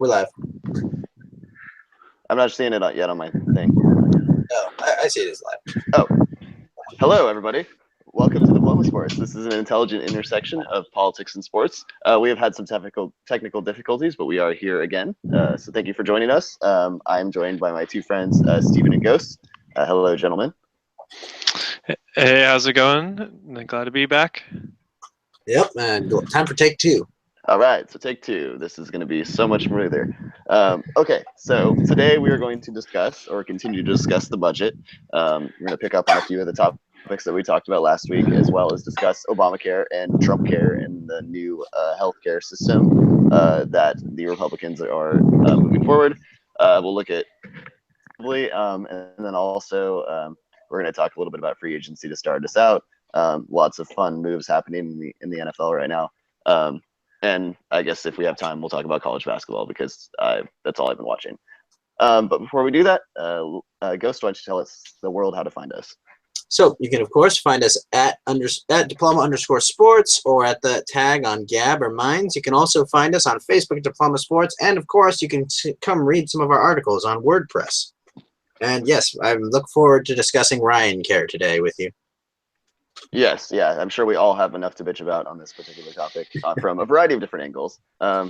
We're live. I'm not seeing it yet on my thing. Oh, I see it as live. Oh, hello everybody. Welcome to Diploma Sports. This is an intelligent intersection of politics and sports. We have had some technical difficulties, but we are here again. So thank you for joining us. I'm joined by my two friends, Stephen and Ghost. Hello, gentlemen. Hey, how's it going? Glad to be back. Yep, man. Time for take two. All right, so take two. This is going to be so much smoother. Okay, so today we are going to discuss or continue to discuss the budget. We're going to pick up on a few of the topics that we talked about last week, as well as discuss Obamacare and Trump Care and the new healthcare system that the Republicans are moving forward. We'll look at and then also we're going to talk a little bit about free agency to start us out. Lots of fun moves happening in the NFL right now. And I guess if we have time, we'll talk about college basketball because that's all I've been watching. But before we do that, Ghost, why don't you tell us the world how to find us? So you can, of course, find us at Diploma_sports or at the tag on Gab or Minds. You can also find us on Facebook at Diploma Sports. And, of course, you can come read some of our articles on WordPress. And, yes, I look forward to discussing Ryan Care today with you. Yes, yeah, I'm sure we all have enough to bitch about on this particular topic from a variety of different angles. Yeah,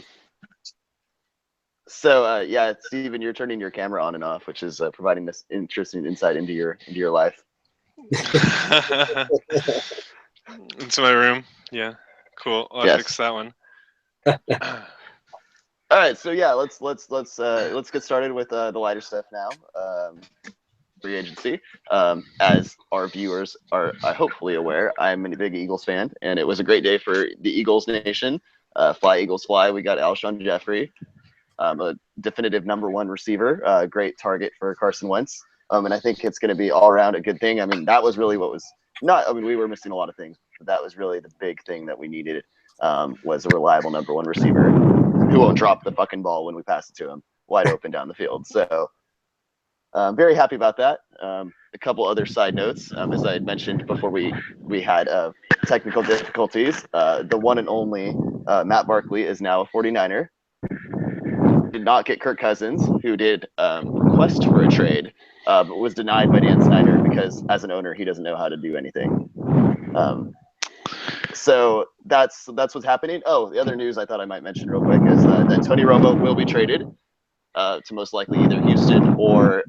Stephen, you're turning your camera on and off, which is providing this interesting insight into your life. Into my room. Yeah, cool. I'll fix that one. All right, so yeah, let's get started with the lighter stuff now. Free agency. As our viewers are hopefully aware, I'm a big Eagles fan, and it was a great day for the Eagles Nation. Fly Eagles fly. We got Alshon Jeffrey, a definitive #1 receiver, great target for Carson Wentz, and I think it's going to be all around a good thing. I mean, that was really what was not. I mean, we were missing a lot of things, but that was really the big thing that we needed. Was a reliable #1 receiver who won't drop the fucking ball when we pass it to him wide open down the field. So. Very happy about that. A couple other side notes, as I had mentioned before we had technical difficulties. The one and only Matt Barkley is now a 49er. Did not get Kirk Cousins, who did request for a trade, but was denied by Dan Snyder because as an owner, he doesn't know how to do anything. So that's what's happening. Oh, the other news I thought I might mention real quick is that Tony Romo will be traded. To most likely either Houston or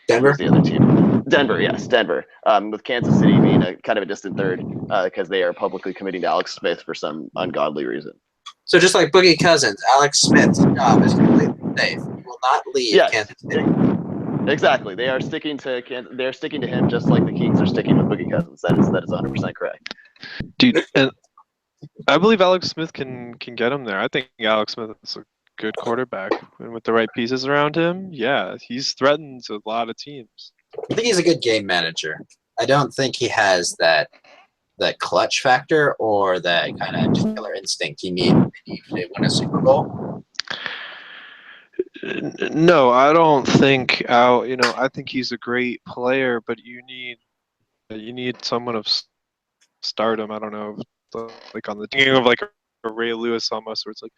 Denver. The other team, Denver, yes, Denver. With Kansas City being a kind of a distant third because they are publicly committing to Alex Smith for some ungodly reason. So just like Boogie Cousins, Alex Smith's job is completely safe. He will not leave Kansas City. Exactly. They are sticking to they're sticking to him just like the Kings are sticking with Boogie Cousins. That is 100% correct. Dude, and I believe Alex Smith can get him there. I think Alex Smith is a good quarterback, and with the right pieces around him, yeah, he's threatened a lot of teams. I think he's a good game manager. I don't think he has that clutch factor or that kind of just killer instinct you need to win a Super Bowl. No, I don't think. I think he's a great player, but you need someone of stardom. I don't know, like on the thinking of like a Ray Lewis almost, where it's like,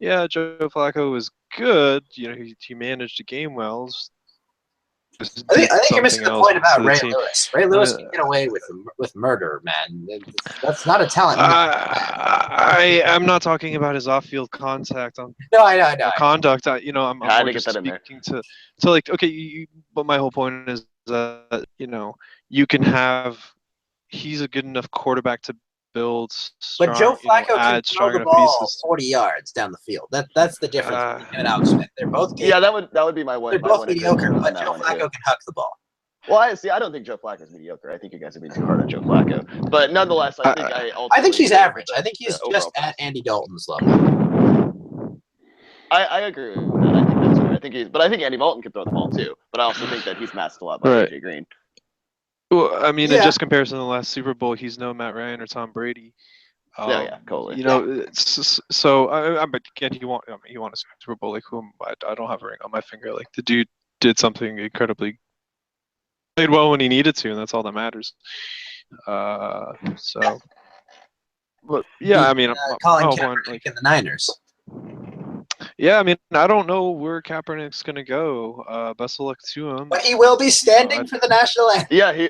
yeah, Joe Flacco was good. He managed the game well. I think you're missing the point about Ray Lewis. Ray Lewis can get away with murder, man. That's not a talent. I'm not talking about his off-field contact. No, I know. Conduct. I'm more just speaking to like, okay. But my whole point is that you can have. He's a good enough quarterback to build strong, but Joe Flacco can throw the ball pieces. 40 yards down the field. That's the difference between him and Alex Smith. They're both good. Yeah, that would be my one. They're both mediocre, but Joe Flacco can huck the ball. Well, I don't think Joe Flacco is mediocre. I think you guys are being too hard on Joe Flacco. But nonetheless, I think he's average. I think he's just at Andy Dalton's level. I agree with that. I think that's fair. I think Andy Dalton can throw the ball too. But I also think that he's masked a lot by AJ Green. Well, I mean, in just comparison to the last Super Bowl, he's no Matt Ryan or Tom Brady. Totally. But again, he won a Super Bowl like whom I don't have a ring on my finger. Like the dude did something incredibly, played well when he needed to, and that's all that matters. But yeah, I mean, Colin Kaepernick in the Niners. Yeah, I mean, I don't know where Kaepernick's gonna go. Best of luck to him. But he will be standing for the national anthem. Yeah,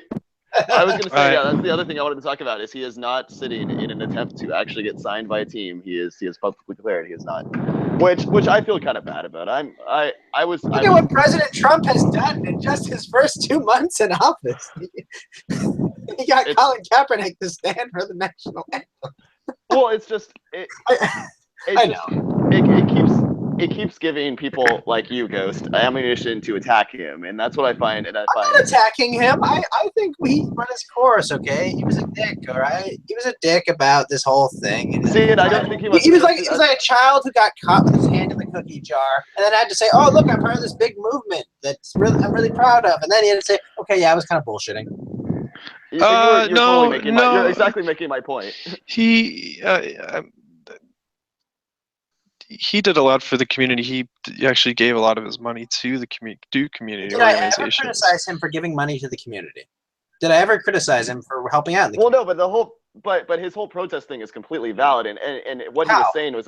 I was gonna say, I- yeah, that's the other thing I wanted to talk about is he is not sitting in an attempt to actually get signed by a team. He is publicly declared he is not, which I feel kind of bad about. Look at what President Trump has done in just his first 2 months in office. He got Colin Kaepernick to stand for the national anthem. Well, it's just I know. it keeps giving people like you, Ghost, ammunition to attack him, and that's what I find. And I'm not attacking him. I think he run his course, okay? He was a dick, all right? He was a dick about this whole thing. And see, and I don't think he was. He was like a child who got caught with his hand in the cookie jar, and then had to say, "Oh, look, I'm part of this big movement I'm really proud of." And then he had to say, "Okay, yeah, I was kind of bullshitting." You're totally making you're exactly making my point. He did a lot for the community. He actually gave a lot of his money to the community organizations. Did I ever criticize him for giving money to the community? Did I ever criticize him for helping out in the community? No, but the whole but his whole protest thing is completely valid, and what he was saying was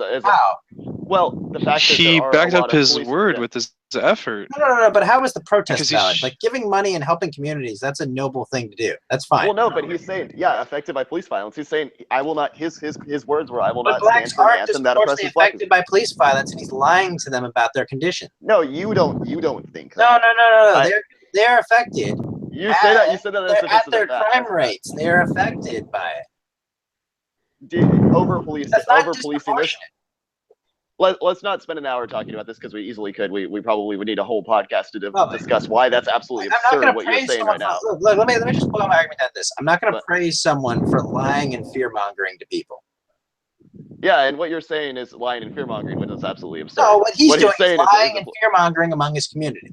well, the fact that he backed up his word with his effort. No, but how was the protest valid? Like giving money and helping communities, that's a noble thing to do. That's fine. Well, no, but he's saying, affected by police violence. He's saying, I will not. His words were, I will not stand for an anthem that oppresses black people. Affected by police violence, and he's lying to them about their condition. No, you don't think that. No. They're affected. You said that at their crime rates. They're affected by it. Over policing this. Let's not spend an hour talking about this because we easily could. We probably would need a whole podcast to discuss why that's absolutely absurd what you're saying right now. Look, let me just pull out my argument on this. I'm not going to praise someone for lying and fear-mongering to people. Yeah, and what you're saying is lying and fear-mongering, when it's absolutely absurd. No, what he's doing is lying and fear-mongering among his community.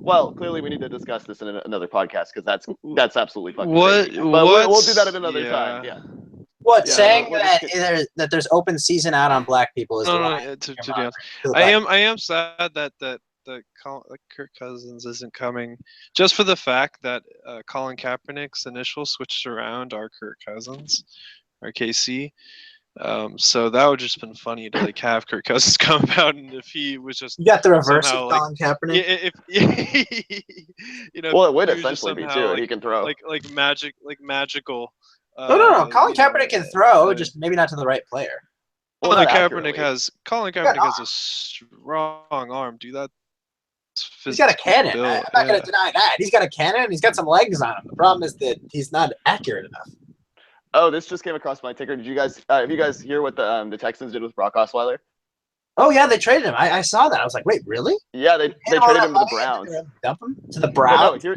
Well, clearly we need to discuss this in another podcast because that's absolutely fucking crazy. But we'll do that at another time. Yeah. What, saying that there's open season out on black people is to be honest. I am sad that Kirk Cousins isn't coming, just for the fact that Colin Kaepernick's initials switched around are Kirk Cousins or KC. So that would just been funny to have Kirk Cousins come out, and if he was just you got the reverse of Colin Kaepernick. Well, it would essentially be too. He can throw like magical. No. Colin Kaepernick can throw, just maybe not to the right player. Colin Kaepernick has a strong arm, dude. He's got a cannon. I'm not going to deny that. He's got a cannon and he's got some legs on him. The problem is that he's not accurate enough. Oh, this just came across my ticker. Did you guys hear what the Texans did with Brock Osweiler? Oh yeah, they traded him. I saw that. I was like, wait, really? Yeah, they traded him to the Browns. Dump him to the Browns. No,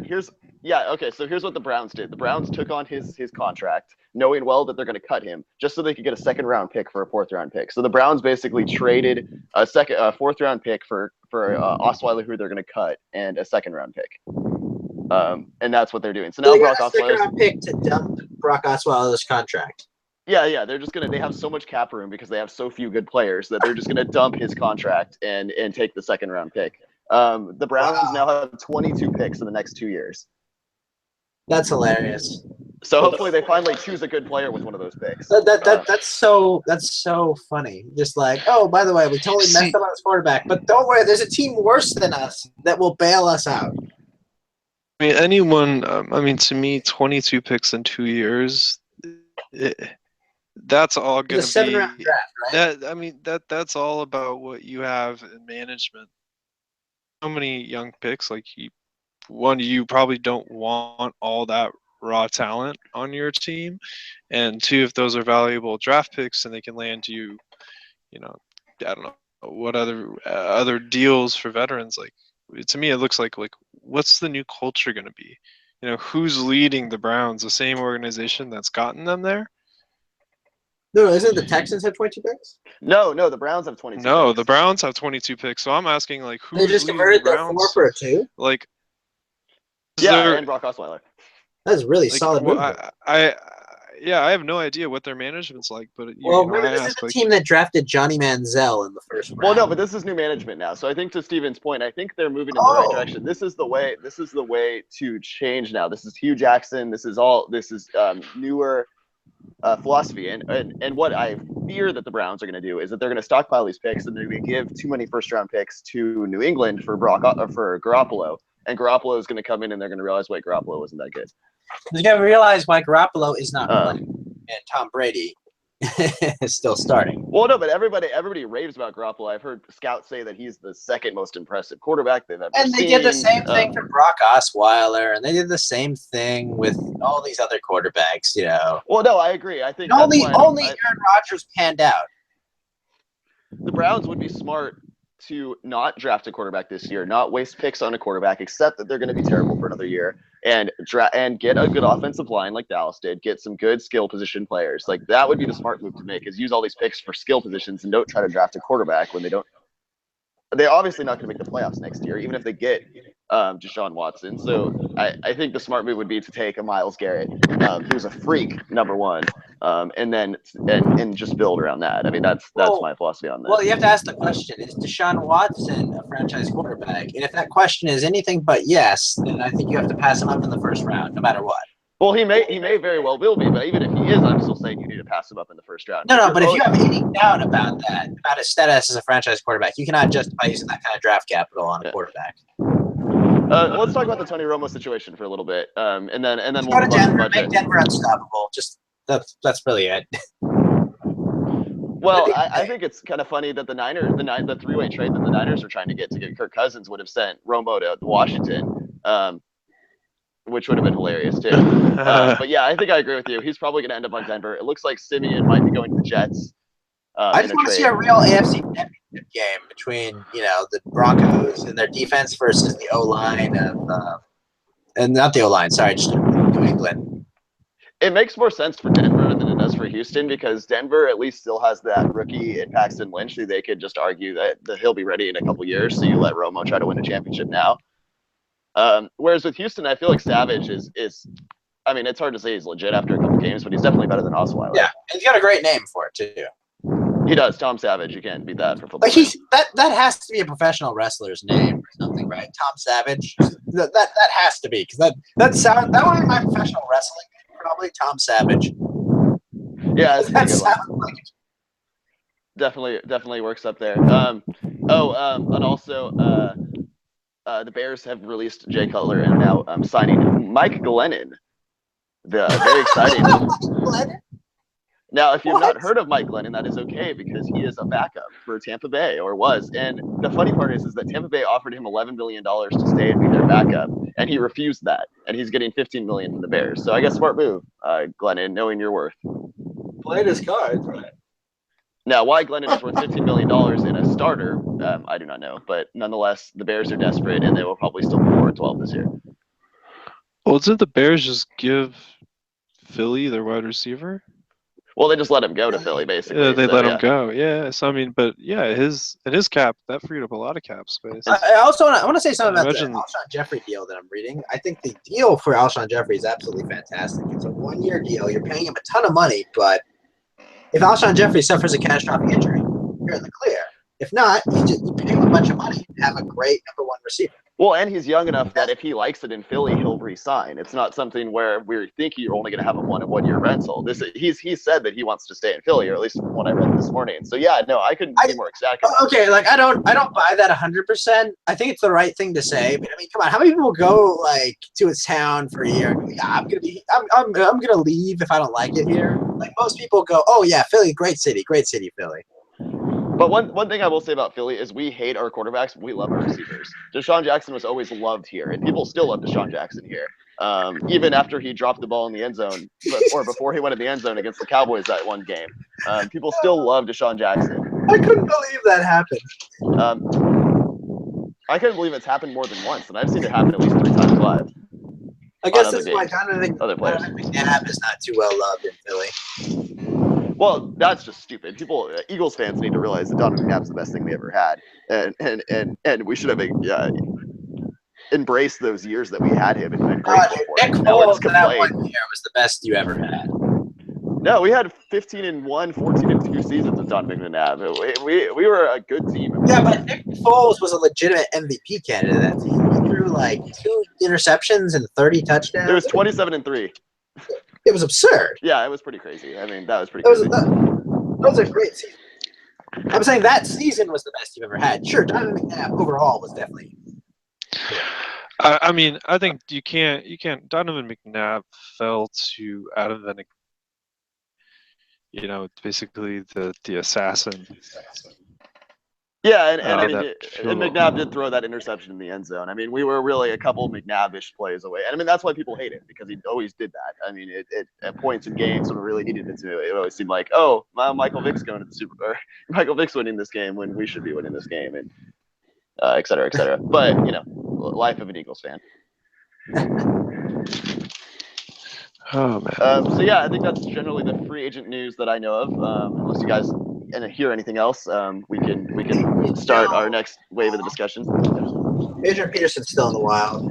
so here's what the Browns did. The Browns took on his contract, knowing well that they're going to cut him, just so they could get a second-round pick for a fourth-round pick. So the Browns basically traded a fourth-round pick for Osweiler, who they're going to cut, and a second-round pick. And that's what they're doing. So now Brock Osweiler's second-round pick to dump Brock Osweiler's contract. Yeah, they have so much cap room because they have so few good players that they're just gonna dump his contract and take the second-round pick. The Browns now have 22 picks in the next 2 years. That's hilarious. So hopefully they finally choose a good player with one of those picks. That's so funny. Just like, oh, by the way, we totally messed up on this quarterback, but don't worry, there's a team worse than us that will bail us out. I mean, to me, 22 picks in 2 years. That's all going to be 7-round draft, right? That's all about what you have in management. So many young picks, you probably don't want all that raw talent on your team, and two, if those are valuable draft picks and they can land you, I don't know what other deals for veterans. To me, it looks like what's the new culture going to be? Who's leading the Browns? The same organization that's gotten them there? No, isn't the Texans have 22 picks? No, the Browns have 22 picks. The Browns have 22 picks. So I'm asking, who's they just converted their 4 for a 2? And Brock Osweiler. That's really solid move. I have no idea what their management's like, but remember, this is the team that drafted Johnny Manziel in the first round. Well, no, but this is new management now. So I think to Steven's point, I think they're moving in the right direction. This is the way to change now. This is Hugh Jackson. This is newer philosophy, and what I fear that the Browns are going to do is that they're going to stockpile these picks and they're going to give too many first-round picks to New England for Garoppolo, and Garoppolo is going to come in and they're going to realize, wait, Garoppolo wasn't that good. You're going to realize why Garoppolo is not Um, playing, and Tom Brady is still starting. Well, no, but everybody raves about Garoppolo. I've heard scouts say that he's the second most impressive quarterback they've ever seen. And they did the same thing for Brock Osweiler, and they did the same thing with all these other quarterbacks, you know. Well, no, I agree. I think only Aaron Rodgers panned out. The Browns would be smart to not draft a quarterback this year, not waste picks on a quarterback, except that they're going to be terrible for another year, and get a good offensive line like Dallas did, get some good skill position players. Like, that would be the smart move to make, is use all these picks for skill positions and don't try to draft a quarterback when they're obviously not going to make the playoffs next year, even if they get Deshaun Watson. So I think the smart move would be to take a Myles Garrett, who's a freak, number one, and then just build around that. I mean, that's my philosophy on that. Well, you have to ask the question: is Deshaun Watson a franchise quarterback? And if that question is anything but yes, then I think you have to pass him up in the first round, no matter what. Well, he may very well will be, but even if he is, I'm still saying you need to pass him up in the first round. No, but if you have any doubt about that, about his status as a franchise quarterback, you cannot justify using that kind of draft capital on a quarterback. Let's talk about the Tony Romo situation for a little bit, and then we'll go to Denver, make Denver unstoppable. Just that's really it. Well, I think it's kind of funny that the three-way trade that the Niners are trying to get Kirk Cousins would have sent Romo to Washington, which would have been hilarious too. But yeah, I think I agree with you. He's probably going to end up on Denver. It looks like Simeon might be going to the Jets. I just want to see a real AFC championship game between, you know, the Broncos and their defense versus the O-line and not the O-line, sorry, just New England. It makes more sense for Denver than it does for Houston, because Denver at least still has that rookie in Paxton Lynch who they could just argue that he'll be ready in a couple years. So you let Romo try to win a championship now. Whereas with Houston, I feel like Savage is I mean, it's hard to say he's legit after a couple games, but he's definitely better than Osweiler. Yeah, and he's got a great name for it too. He does. Tom Savage. You can't beat that for football. Like that has to be a professional wrestler's name or something, right? Tom Savage. That has to be, because that would be my professional wrestling name, probably Tom Savage. Yeah, that sounds like it. Definitely works up there. And also the Bears have released Jay Cutler and are now signing Mike Glennon. Very exciting. Now, if you've not heard of Mike Glennon, that is okay, because he is a backup for Tampa Bay, or was. And the funny part is that Tampa Bay offered him $11 million to stay and be their backup, and he refused that. And he's getting $15 million from the Bears. So I guess smart move, Glennon, knowing your worth. Played his cards, right? Now, why Glennon is worth $15 million in a starter, I do not know. But nonetheless, the Bears are desperate, and they will probably still be 4-12 this year. Well, did the Bears just give Philly their wide receiver? Well, they just let him go to Philly, basically. Yeah, they let him go. Yeah, so I mean, but yeah, his cap, that freed up a lot of cap space. I also want to say something about the Alshon Jeffrey deal that I'm reading. I think the deal for Alshon Jeffrey is absolutely fantastic. It's a 1-year deal. You're paying him a ton of money, but if Alshon Jeffrey suffers a catastrophic injury, you're in the clear. If not, you pay him a bunch of money and have a great number one receiver. Well, and he's young enough that if he likes it in Philly, he'll re-sign. It's not something where we think you're only going to have him on a 1-year rental. He said that he wants to stay in Philly, or at least from what I read this morning. So yeah, no, I couldn't be more ecstatic. Okay, like I don't buy that 100%. I think it's the right thing to say, but I mean, come on, how many people go like to a town for a year and go, I'm gonna leave if I don't like it here? Like most people go, oh yeah, Philly, great city, Philly. But one thing I will say about Philly is we hate our quarterbacks, but we love our receivers. Deshaun Jackson was always loved here, and people still love Deshaun Jackson here. Even after he dropped the ball in the end zone, or before he went in the end zone against the Cowboys that one game, people still love Deshaun Jackson. I couldn't believe that happened. I couldn't believe it's happened more than once, and I've seen it happen at least 3 times live. I guess that's why Donovan McNabb is not too well loved in Philly. Well, that's just stupid. Eagles fans need to realize that Donovan McNabb's the best thing they ever had, and we should have embraced those years that we had him and been grateful for it. Nick Foles that 1 year was the best you ever had. No, we had 15-1, 14-2 seasons with Donovan McNabb. We were a good team. Yeah, but Nick Foles was a legitimate MVP candidate that team. He threw like 2 interceptions and 30 touchdowns. It was 27-3. It was absurd. Yeah, it was pretty crazy. I mean, that was pretty crazy. was a great season. I'm saying that season was the best you've ever had. Sure, Donovan McNabb overall was definitely. I mean, I think you can't. Donovan McNabb fell to Adam Vinnick. Basically the assassin. Yeah, and I mean, that and McNabb did throw that interception in the end zone. I mean, we were really a couple McNabb-ish plays away. And I mean, that's why people hate it, because he always did that. I mean, it at points in games when we really needed it to, it always seemed like, oh, Michael Vick's going to the Super Bowl. Michael Vick's winning this game when we should be winning this game, and et cetera, et cetera. But, life of an Eagles fan. Oh, man. So, yeah, I think that's generally the free agent news that I know of. Unless you guys hear anything else, we can start our next wave of the discussion. Adrian Peterson's still in the wild.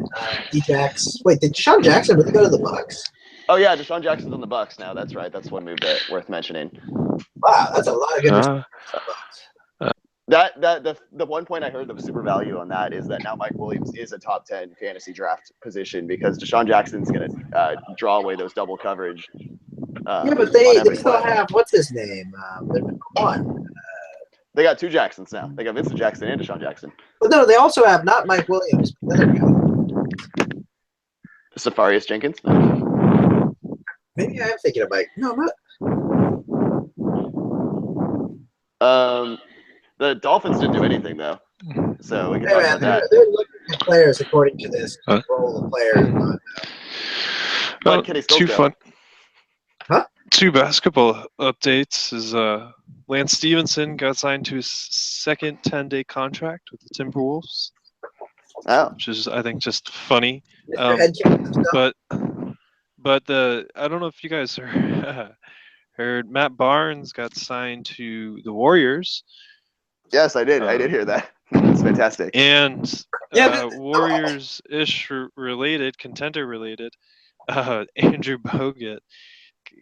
D-Jax. Wait, did Deshaun Jackson really go to the Bucs? Oh yeah, Deshaun Jackson's on the Bucs now. That's right. That's one move that worth mentioning. Wow, that's a lot of good. The one point I heard that was super value on that is that now Mike Williams is a top 10 fantasy draft position, because Deshaun Jackson's going to draw away those double coverage. Yeah, but they still have, what's his name? They're number one. They got two Jacksons now. They got Vincent Jackson and Deshaun Jackson. But no, they also have not Mike Williams, but the other guy. Safarius Jenkins? Maybe I am thinking of Mike. No, I'm not. The Dolphins didn't do anything, though. So we can talk about that. They're looking at players according to this role of players. But can he still go? Two basketball updates is Lance Stevenson got signed to his second 10-day contract with the Timberwolves. Oh. Which is, I think, just funny. But I don't know if you guys heard Matt Barnes got signed to the Warriors. Yes, I did. I did hear that. It's fantastic. And Warriors-ish related, contender related, Andrew Bogut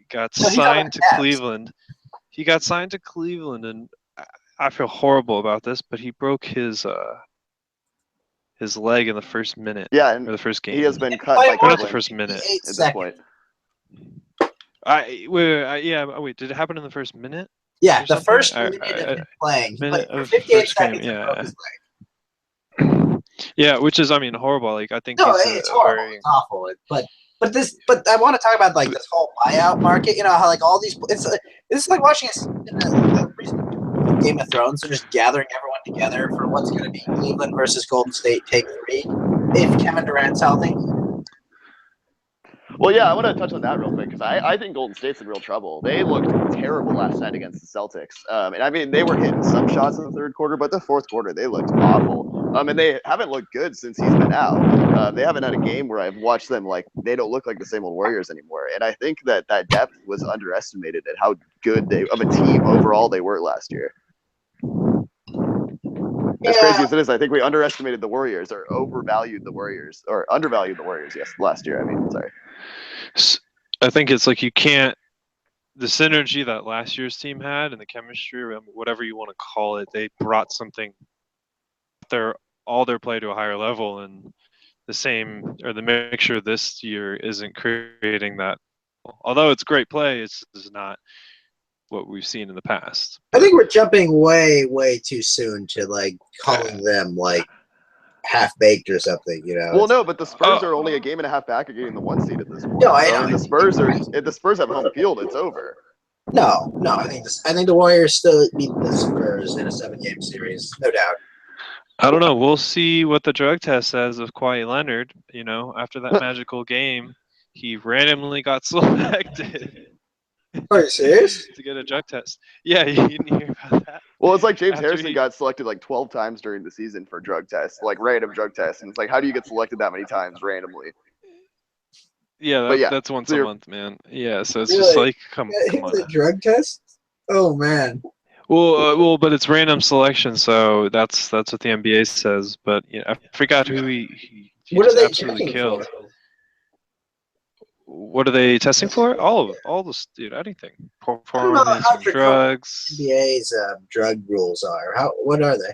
got signed to Cleveland. He got signed to Cleveland, and I feel horrible about this, but he broke his leg in the first minute. Yeah, or the first game. He has been cut by not the first minute at this point. Wait, did it happen in the first minute? Yeah, the first minute of him playing. He played for 58 seconds and broke his leg. Yeah, which is, I mean, horrible. Like, I think it's horrible. It's awful. But I want to talk about like this whole buyout market. You know how like all these it's like watching a Game of Thrones. They're just gathering everyone together for what's going to be Cleveland versus Golden State Take 3 if Kevin Durant's healthy. Well, yeah, I want to touch on that real quick, because I think Golden State's in real trouble. They looked terrible last night against the Celtics. And I mean, they were hitting some shots in the third quarter, but the fourth quarter, they looked awful. And they haven't looked good since he's been out. They haven't had a game where I've watched them, like, they don't look like the same old Warriors anymore. And I think that depth was underestimated at how good of a team overall they were last year. As crazy as it is, I think we underestimated the Warriors, or undervalued the Warriors, last year. I mean, sorry. I think it's like the synergy that last year's team had and the chemistry, whatever you want to call it, they brought something, all their play to a higher level, and the mixture this year isn't creating that. Although it's great play, it's not what we've seen in the past. I think we're jumping way, way too soon to like calling them like half-baked or something, you know. Well, no, but the Spurs are only a game and a half back of getting the 1 seed at this point. No, I know. If the Spurs have home field, it's over. No, I think the Warriors still beat the Spurs in a 7-game series, no doubt. I don't know. We'll see what the drug test says of Kawhi Leonard. You know, after that magical game, he randomly got selected. Are you serious? To get a drug test. Yeah, you didn't hear about that. Well, it's like James Harrison got selected like 12 times during the season for drug tests, like random drug tests. And it's like, how do you get selected that many times randomly? Yeah, that's once a month, man. Yeah, so it's really? Just like, come on. The drug test? Oh, man. Well, but it's random selection, so that's what the NBA says. But I forgot who he what are they absolutely killed. What are they testing for? All this, dude. Anything. Performance, drugs. NBA's drug rules are. What are they?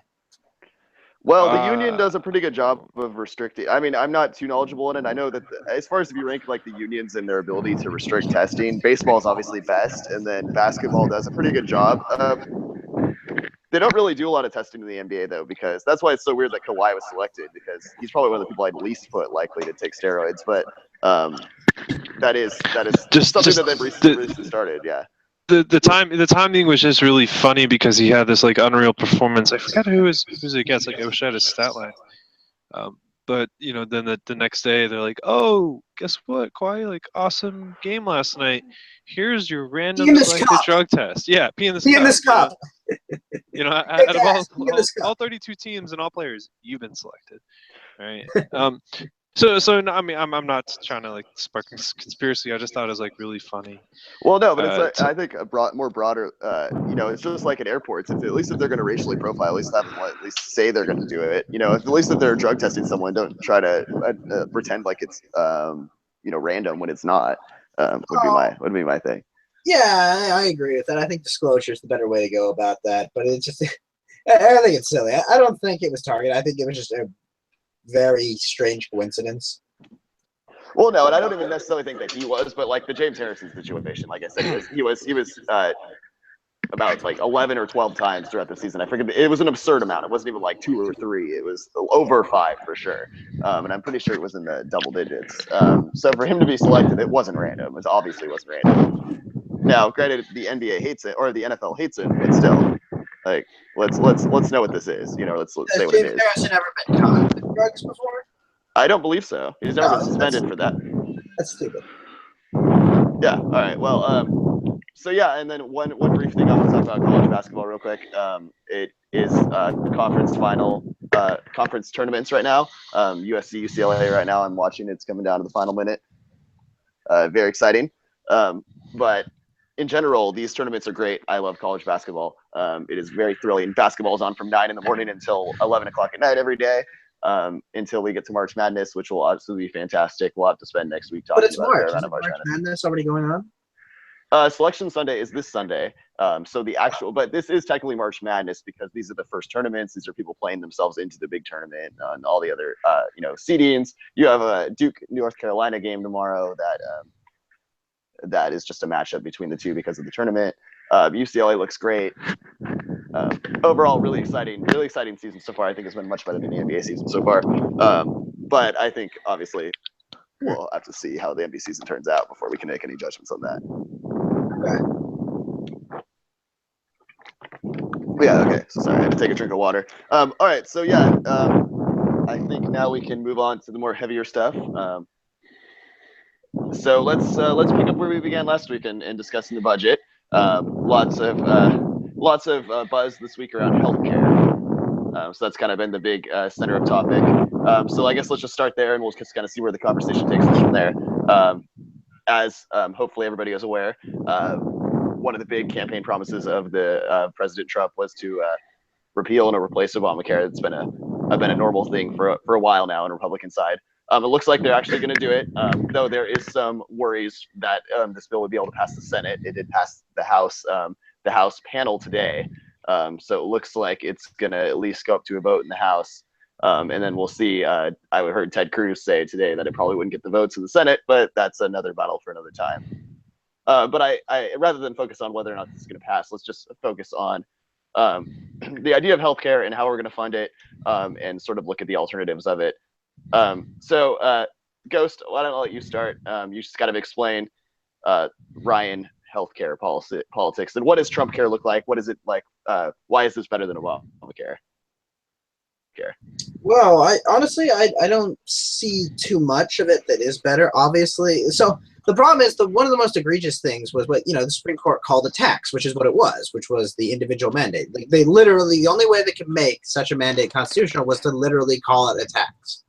Well, the union does a pretty good job of restricting. I mean, I'm not too knowledgeable in it. I know that as far as if you rank like the unions and their ability to restrict testing, baseball is obviously best, and then basketball does a pretty good job. They don't really do a lot of testing in the NBA though, because that's why it's so weird that Kawhi was selected, because he's probably one of the people I'd least put likely to take steroids. But that is something that they've recently started. Yeah. The timing was just really funny because he had this like unreal performance. I forgot who's it against. Like I wish I had his stat line. But you know, then the next day they're like, "Oh, guess what, Kawhi? Like awesome game last night. Here's your random selected drug test. Yeah, pee in this cup. You know, out of all 32 teams and all players, you've been selected, right? So I mean, I'm not trying to like spark a conspiracy. I just thought it was like really funny. Well, no, but it's I think more broader. You know, it's just like at airports. At least if they're going to racially profile, at least have them at least say they're going to do it. You know, at least if they're drug testing someone, don't try to pretend like it's you know, random when it's not. Would be my thing. Yeah, I agree with that. I think disclosure is the better way to go about that. But it's just, I think it's silly. I don't think it was targeted. I think it was just a very strange coincidence. Well, no, and I don't even necessarily think that he was, but like the James Harrison situation, like I said, he was about like 11 or 12 times throughout the season. I forget. It was an absurd amount. It wasn't even like 2 or 3. It was over 5 for sure. And I'm pretty sure it was in the double digits. So for him to be selected, it wasn't random. It obviously wasn't random. Now, granted, the NBA hates it or the NFL hates it, but still, like let's know what this is. You know, let's say what it is. James Harrison ever been caught with drugs before? I don't believe so. He's never been suspended for that. That's stupid. Yeah. All right. Well, so yeah, and then one brief thing I want to talk about college basketball real quick. It is conference tournaments right now. USC, UCLA right now. I'm watching. It's coming down to the final minute. Very exciting. But in general, these tournaments are great. I love college basketball. It is very thrilling. Basketball is on from 9 in the morning until 11 o'clock at night every day. Until we get to March Madness, which will absolutely be fantastic. We'll have to spend next week talking about March. Isn't March Madness already going on? Selection Sunday is this Sunday. So the actual, but this is technically March Madness because these are the first tournaments. These are people playing themselves into the big tournament and all the other, you know, seedings. You have a Duke North Carolina game tomorrow that is just a matchup between the two because of the tournament. UCLA looks great. Overall, really exciting season so far. I think it's been much better than the NBA season so far. But I think obviously we'll have to see how the NBA season turns out before we can make any judgments on that. Okay. Yeah. Okay. So sorry, I had to take a drink of water. All right. So yeah, I think now we can move on to the more heavier stuff. So let's pick up where we began last week in discussing the budget. Lots of buzz this week around healthcare. So that's kind of been the big center of topic. So I guess let's just start there, and we'll just kind of see where the conversation takes us from there. As hopefully everybody is aware, one of the big campaign promises of the President Trump was to repeal and replace Obamacare. It's been a normal thing for a while now on the Republican side. It looks like they're actually going to do it, though there is some worries that this bill would be able to pass the Senate. It did pass the House panel today, so it looks like it's going to at least go up to a vote in the House, and then we'll see. I heard Ted Cruz say today that it probably wouldn't get the votes in the Senate, but that's another battle for another time. But I rather than focus on whether or not this is going to pass, let's just focus on the idea of healthcare and how we're going to fund it, and sort of look at the alternatives of it. So Ghost, why don't I let you start? You just kind of explain Ryan healthcare politics and what does Trump care look like? What is it like? Why is this better than Obamacare? Well, I honestly don't see too much of it that is better, obviously. So the problem is one of the most egregious things was what the Supreme Court called a tax, which is what it was, which was the individual mandate. Like they literally, the only way they could make such a mandate constitutional was to literally call it a tax.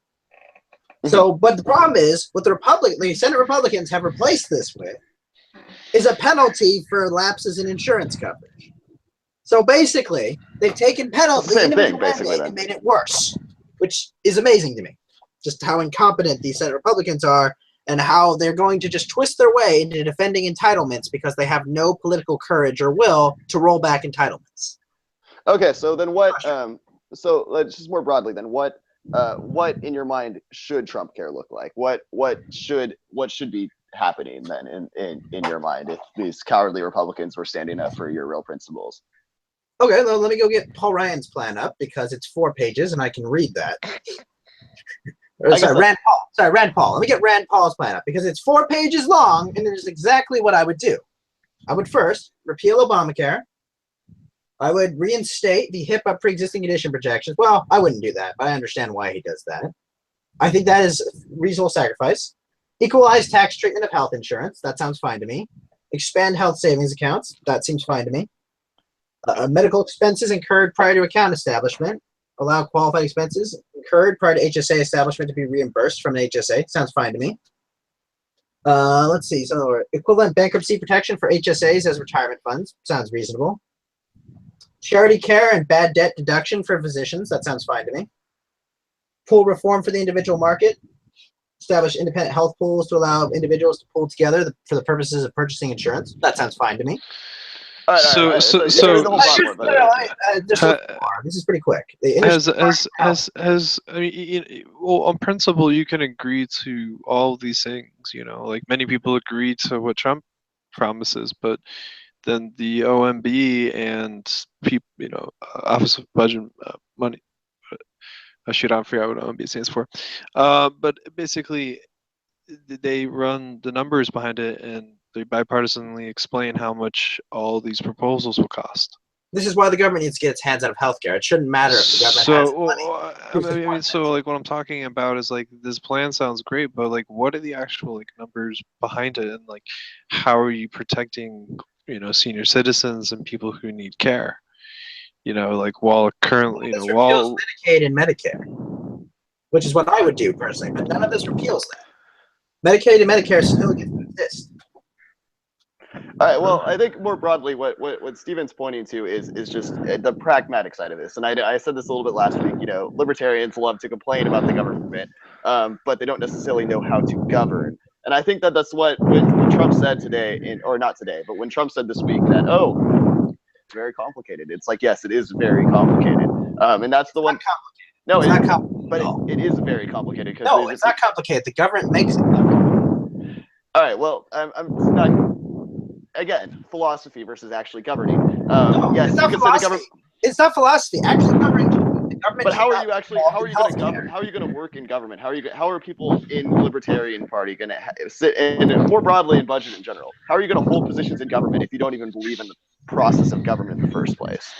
So, but the problem is what the Senate Republicans have replaced this with is a penalty for lapses in insurance coverage. So basically, they've taken the individual mandate and made it worse, which is amazing to me. Just how incompetent these Senate Republicans are and how they're going to just twist their way into defending entitlements because they have no political courage or will to roll back entitlements. Okay, so then what? so let's just more broadly then, what in your mind should Trump care look like? What should be happening then in your mind if these cowardly Republicans were standing up for your real principles? Okay, well, let me go get Paul Ryan's plan up because it's 4 pages and I can read that. Rand Paul. Sorry, Rand Paul. Let me get Rand Paul's plan up because it's 4 pages long and it is exactly what I would do. I would first repeal Obamacare. I would reinstate the HIPAA pre-existing condition protections. Well, I wouldn't do that, but I understand why he does that. I think that is a reasonable sacrifice. Equalize tax treatment of health insurance. That sounds fine to me. Expand health savings accounts. That seems fine to me. Medical expenses incurred prior to account establishment. Allow qualified expenses incurred prior to HSA establishment to be reimbursed from an HSA. Sounds fine to me. Let's see. So equivalent bankruptcy protection for HSAs as retirement funds. Sounds reasonable. Charity care and bad debt deduction for physicians. That sounds fine to me. Pool reform for the individual market. Establish independent health pools to allow individuals to pool together for the purposes of purchasing insurance. That sounds fine to me. This is pretty quick. Well, on principle, you can agree to all these things. You know, like many people agree to what Trump promises, but then the OMB and people, you know, Office of Budget Money. I forgot what OMB stands for. But basically, they run the numbers behind it and they bipartisanly explain how much all these proposals will cost. This is why the government needs to get its hands out of healthcare. It shouldn't matter if the government has money. So like what I'm talking about is like this plan sounds great, but like what are the actual like numbers behind it, and like how are you protecting, you know, senior citizens and people who need care? You know, like while currently, you know, while Medicaid and Medicare, which is what I would do personally, but none of this repeals that. Medicaid and Medicare still get to exist. All right. Well, I think more broadly, what Steven's pointing to is just the pragmatic side of this. And I said this a little bit last week. You know, libertarians love to complain about the government, but they don't necessarily know how to govern. And I think that's what when Trump said today, or not today, but when Trump said this week that it's very complicated. It's like, yes, it is very complicated. And that's the one. No, it's not complicated. But it is very complicated. No, it's not complicated. The government makes it complicated. All right. Well, I'm not. Again, philosophy versus actually governing. Yes, you can say the government. It's not philosophy. Actually governing. The government. But how are you actually? How are you going to govern? How are you going to work in government? How are people in the Libertarian Party going to sit? And more broadly in budget in general, how are you going to hold positions in government if you don't even believe in the process of government in the first place?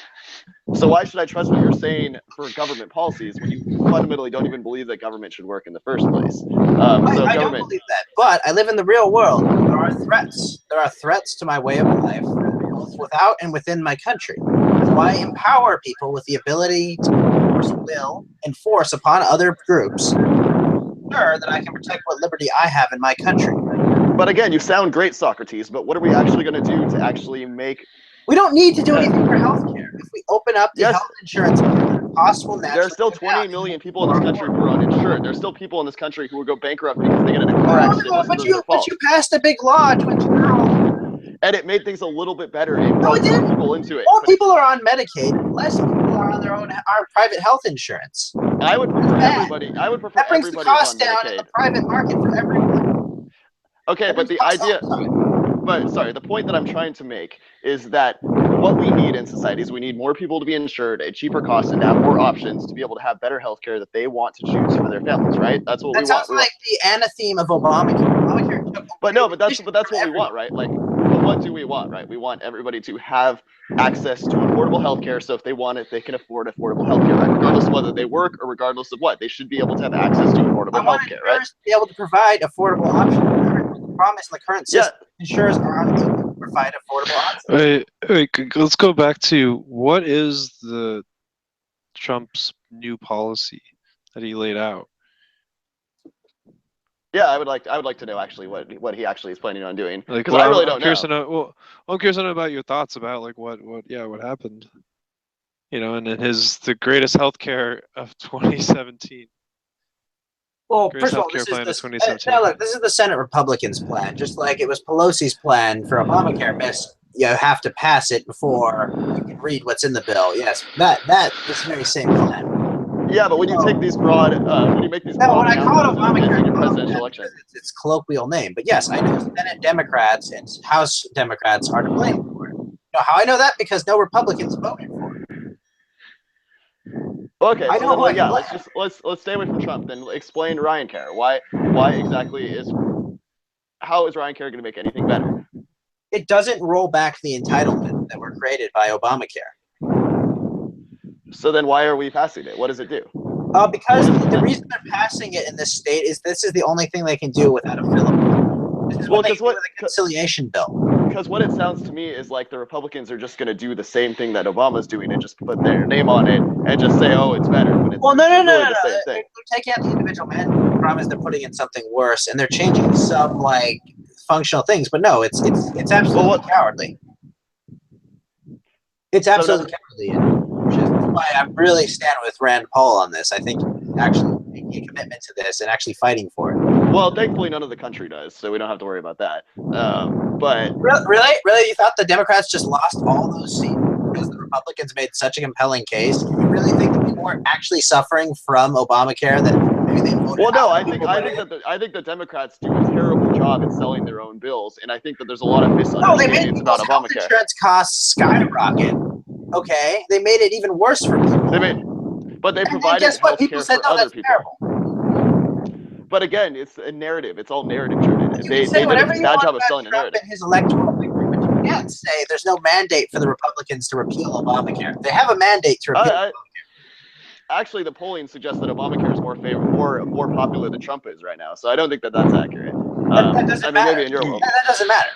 So why should I trust what you're saying for government policies when you fundamentally don't even believe that government should work in the first place? I don't believe that, but I live in the real world. There are threats. There are threats to my way of life, both without and within my country. So I empower people with the ability to enforce will and force upon other groups, sure that I can protect what liberty I have in my country. But again, you sound great, Socrates, but what are we actually going to do to actually make... We don't need to do anything for healthcare. If we open up the health insurance, possible natural... There are still 20 million people in this country who are uninsured. There's still people in this country who will go bankrupt because they get in a car accident. But you passed a big law 20 years ago. And it made things a little bit better. It brought more people into it. More people are on Medicaid. Less people are on our private health insurance. I would prefer everybody. That brings the cost down in the private market for everyone. Okay, but the idea... But sorry, the point that I'm trying to make is that what we need in society is we need more people to be insured at cheaper costs and have more options to be able to have better health care that they want to choose for their families, right? That's what we want. That sounds like the anatheme of Obamacare. But that's what we want, right? Like, but what do we want, right? We want everybody to have access to affordable health care, so if they want it, they can afford affordable health care, right? Regardless of whether they work or regardless of what. They should be able to have access to affordable health care, right? Be able to provide affordable options. Promise in the current system insurers are unable to provide affordable options. Wait, let's go back to what is the Trump's new policy that he laid out? Yeah, I would like to know actually what he actually is planning on doing, because I really don't know. I'm curious to know about your thoughts about like what happened. You know, and the greatest healthcare of 2017. Well, first of all, this is the Senate Republicans' plan, just like it was Pelosi's plan for Obamacare missed you have to pass it before you can read what's in the bill. Yes, that is the very same plan. Yeah, but when you take these broad, when you make these broad when I call it announcements Obamacare, in your presidential election, it's its colloquial name. But yes, I know Senate Democrats and House Democrats are to blame for it. You know how I know that? Because no Republicans voted for it. okay, I so know then who I yeah, blame. let's stay away from Trump. Then explain Ryan Care. Why exactly how is Ryan Care going to make anything better? It doesn't roll back the entitlements that were created by Obamacare. So then why are we passing it? What does it do? Because the reason they're passing it in this state is this is the only thing they can do without a filibuster. This is what they can do with a conciliation bill. Because what it sounds to me is like the Republicans are just going to do the same thing that Obama's doing and just put their name on it and just say, oh, it's better. When it's no. the same thing. They're taking out the individual man. The problem is they're putting in something worse, and they're changing some like functional things. But no, it's absolutely cowardly. It's absolutely cowardly. Which is why I really stand with Rand Paul on this. I think actually making a commitment to this and actually fighting for it. Well, thankfully, none of the country does, so we don't have to worry about that. But really, you thought the Democrats just lost all those seats because the Republicans made such a compelling case? You really think that people weren't actually suffering from Obamacare? That maybe they voted well, no, out I think the Democrats do a terrible job at selling their own bills, and I think that there's a lot of misunderstandings about Obamacare. Health insurance costs skyrocket. Okay, they made it even worse for people. But they provided health care for other people. Terrible. But again, it's a narrative. It's all narrative driven. They did a bad job of selling a narrative. His electoral victory, but you can't say there's no mandate for the Republicans to repeal Obamacare. They have a mandate to repeal Obamacare. Actually, the polling suggests that Obamacare is more popular than Trump is right now. So I don't think that that's accurate. That doesn't matter. Maybe in your world. That doesn't matter.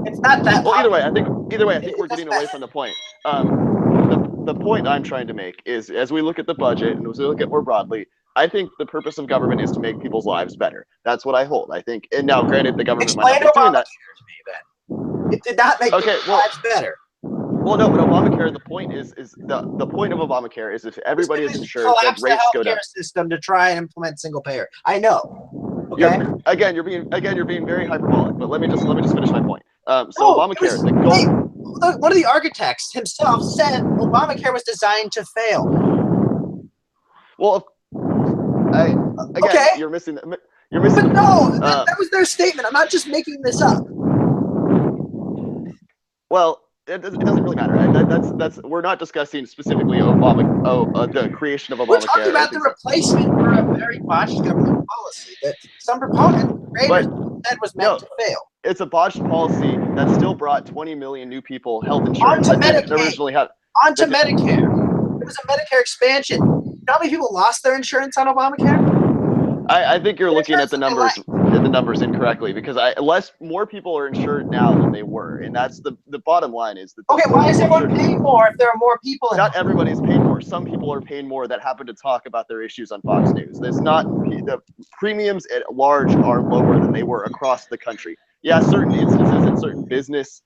It's not that. Well, either way, I think we're getting away from the point. The point I'm trying to make is, as we look at the budget and as we look at more broadly, I think the purpose of government is to make people's lives better. That's what I hold. I think, and now, granted, the government might not be doing that. To me, then. It did not make people's lives better. Well, no, but Obamacare. The point is the point of Obamacare is if everybody is insured, that rates go down. System to try and implement single payer. I know. Okay. You're being very hyperbolic. But let me just finish my point. Obamacare, the goal. One of the architects himself said Obamacare was designed to fail. Well, you're missing. You're missing. But no, that was their statement. I'm not just making this up. Well, it doesn't really matter. That's we're not discussing specifically the creation of Obamacare. We're talking about the replacement for a very botched government policy that some proponents said was meant to fail. It's a botched policy that still brought 20 million new people health insurance onto that didn't originally have. Onto Medicare. It was a Medicare expansion. You know how many people lost their insurance on Obamacare? I think you're looking at the numbers incorrectly, because more people are insured now than they were, and that's the bottom line is that. Okay, why is everyone paying more if there are more people? Not everybody's paying more. Some people are paying more that happen to talk about their issues on Fox News. There's not the premiums at large are lower than they were across the country. Yeah, certain instances and certain business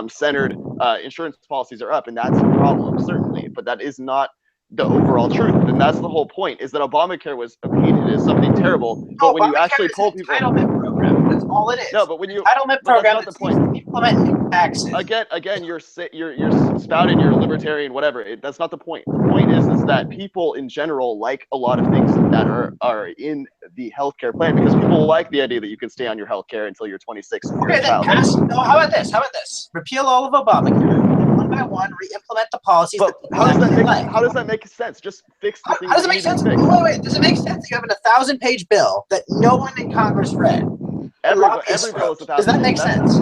centered insurance policies are up, and that's a problem certainly, but that is not the overall truth. And that's the whole point, is that Obamacare was painted as something terrible, but when you actually poll people, entitlement program. That's all it is. No, but when you entitlement program, that's not the point. Implement taxes. Again, you're spouting your libertarian whatever. That's not the point. The point is that people in general like a lot of things that are in the healthcare plan, because people like the idea that you can stay on your healthcare until you're 26 and you're a child. How about this? Repeal all of Obamacare. One by one, re-implement the policies. But how does that make sense? Just fix the things. How does it make sense? Wait. Does it make sense that you have a 1,000-page bill that no one in Congress read? Every bill is 1,000. Does that make sense?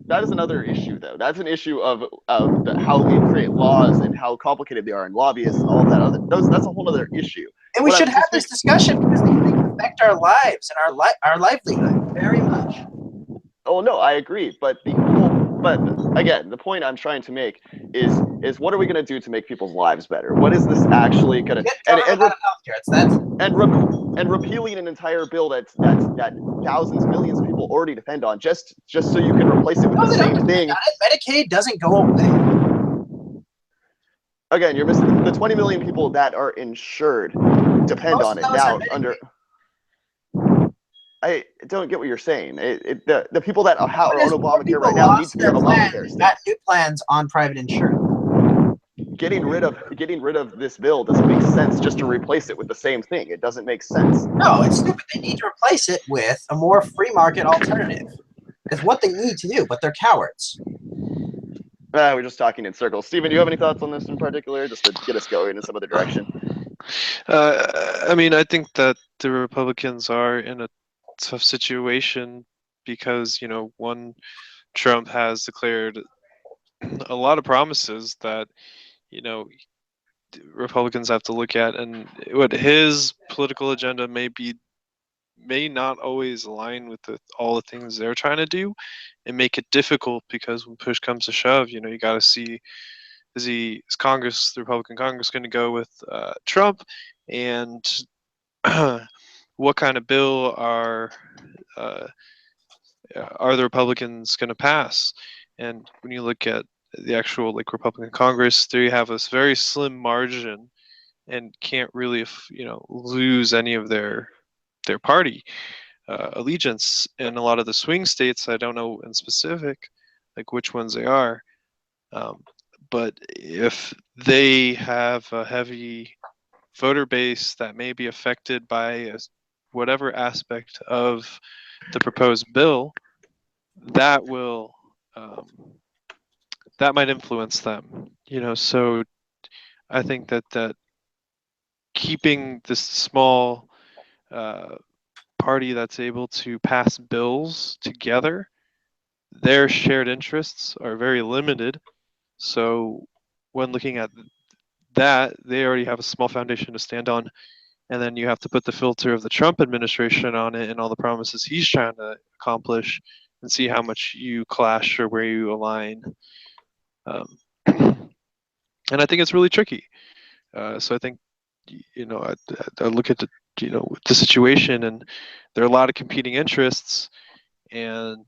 That is another issue, though. That's an issue of how we create laws and how complicated they are, and lobbyists and all that. That's a whole other issue. And we should have this discussion because they affect our lives and our livelihood very much. Oh no, I agree, but again, the point I'm trying to make is what are we going to do to make people's lives better? What is this actually going to and repealing an entire bill that thousands, millions of people already depend on just so you can replace it with the same thing? Medicaid doesn't go away. Again, you're missing the 20 million people that are insured depend on it now under. I don't get what you're saying. The people that are What on is more Obamacare people right now need lost to be on their Obamacare plans, still. got new plans on private insurance. Getting rid of this bill doesn't make sense just to replace it with the same thing. It doesn't make sense. No, it's stupid. They need to replace it with a more free market alternative. It's what they need to do, but they're cowards. We're just talking in circles. Steven, do you have any thoughts on this in particular, just to get us going in some other direction? I mean, I think that the Republicans are in a tough situation because, you know, one, Trump has declared a lot of promises that, you know, Republicans have to look at, and what his political agenda may not always align with all the things they're trying to do, and make it difficult because when push comes to shove, you know, you got to see is Congress, the Republican Congress, going to go with Trump, and what kind of bill uh, are the Republicans going to pass? And when you look at the actual like Republican Congress, they have this very slim margin and can't really, you know, lose any of their party allegiance. In a lot of the swing states, I don't know in specific like which ones they are, but if they have a heavy voter base that may be affected by whatever aspect of the proposed bill, that will that might influence them. You know, so I think that keeping this small party that's able to pass bills together, their shared interests are very limited. So when looking at that, they already have a small foundation to stand on. And then you have to put the filter of the Trump administration on it and all the promises he's trying to accomplish and see how much you clash or where you align. And I think it's really tricky. So I think, you know, I look at the situation, and there are a lot of competing interests. And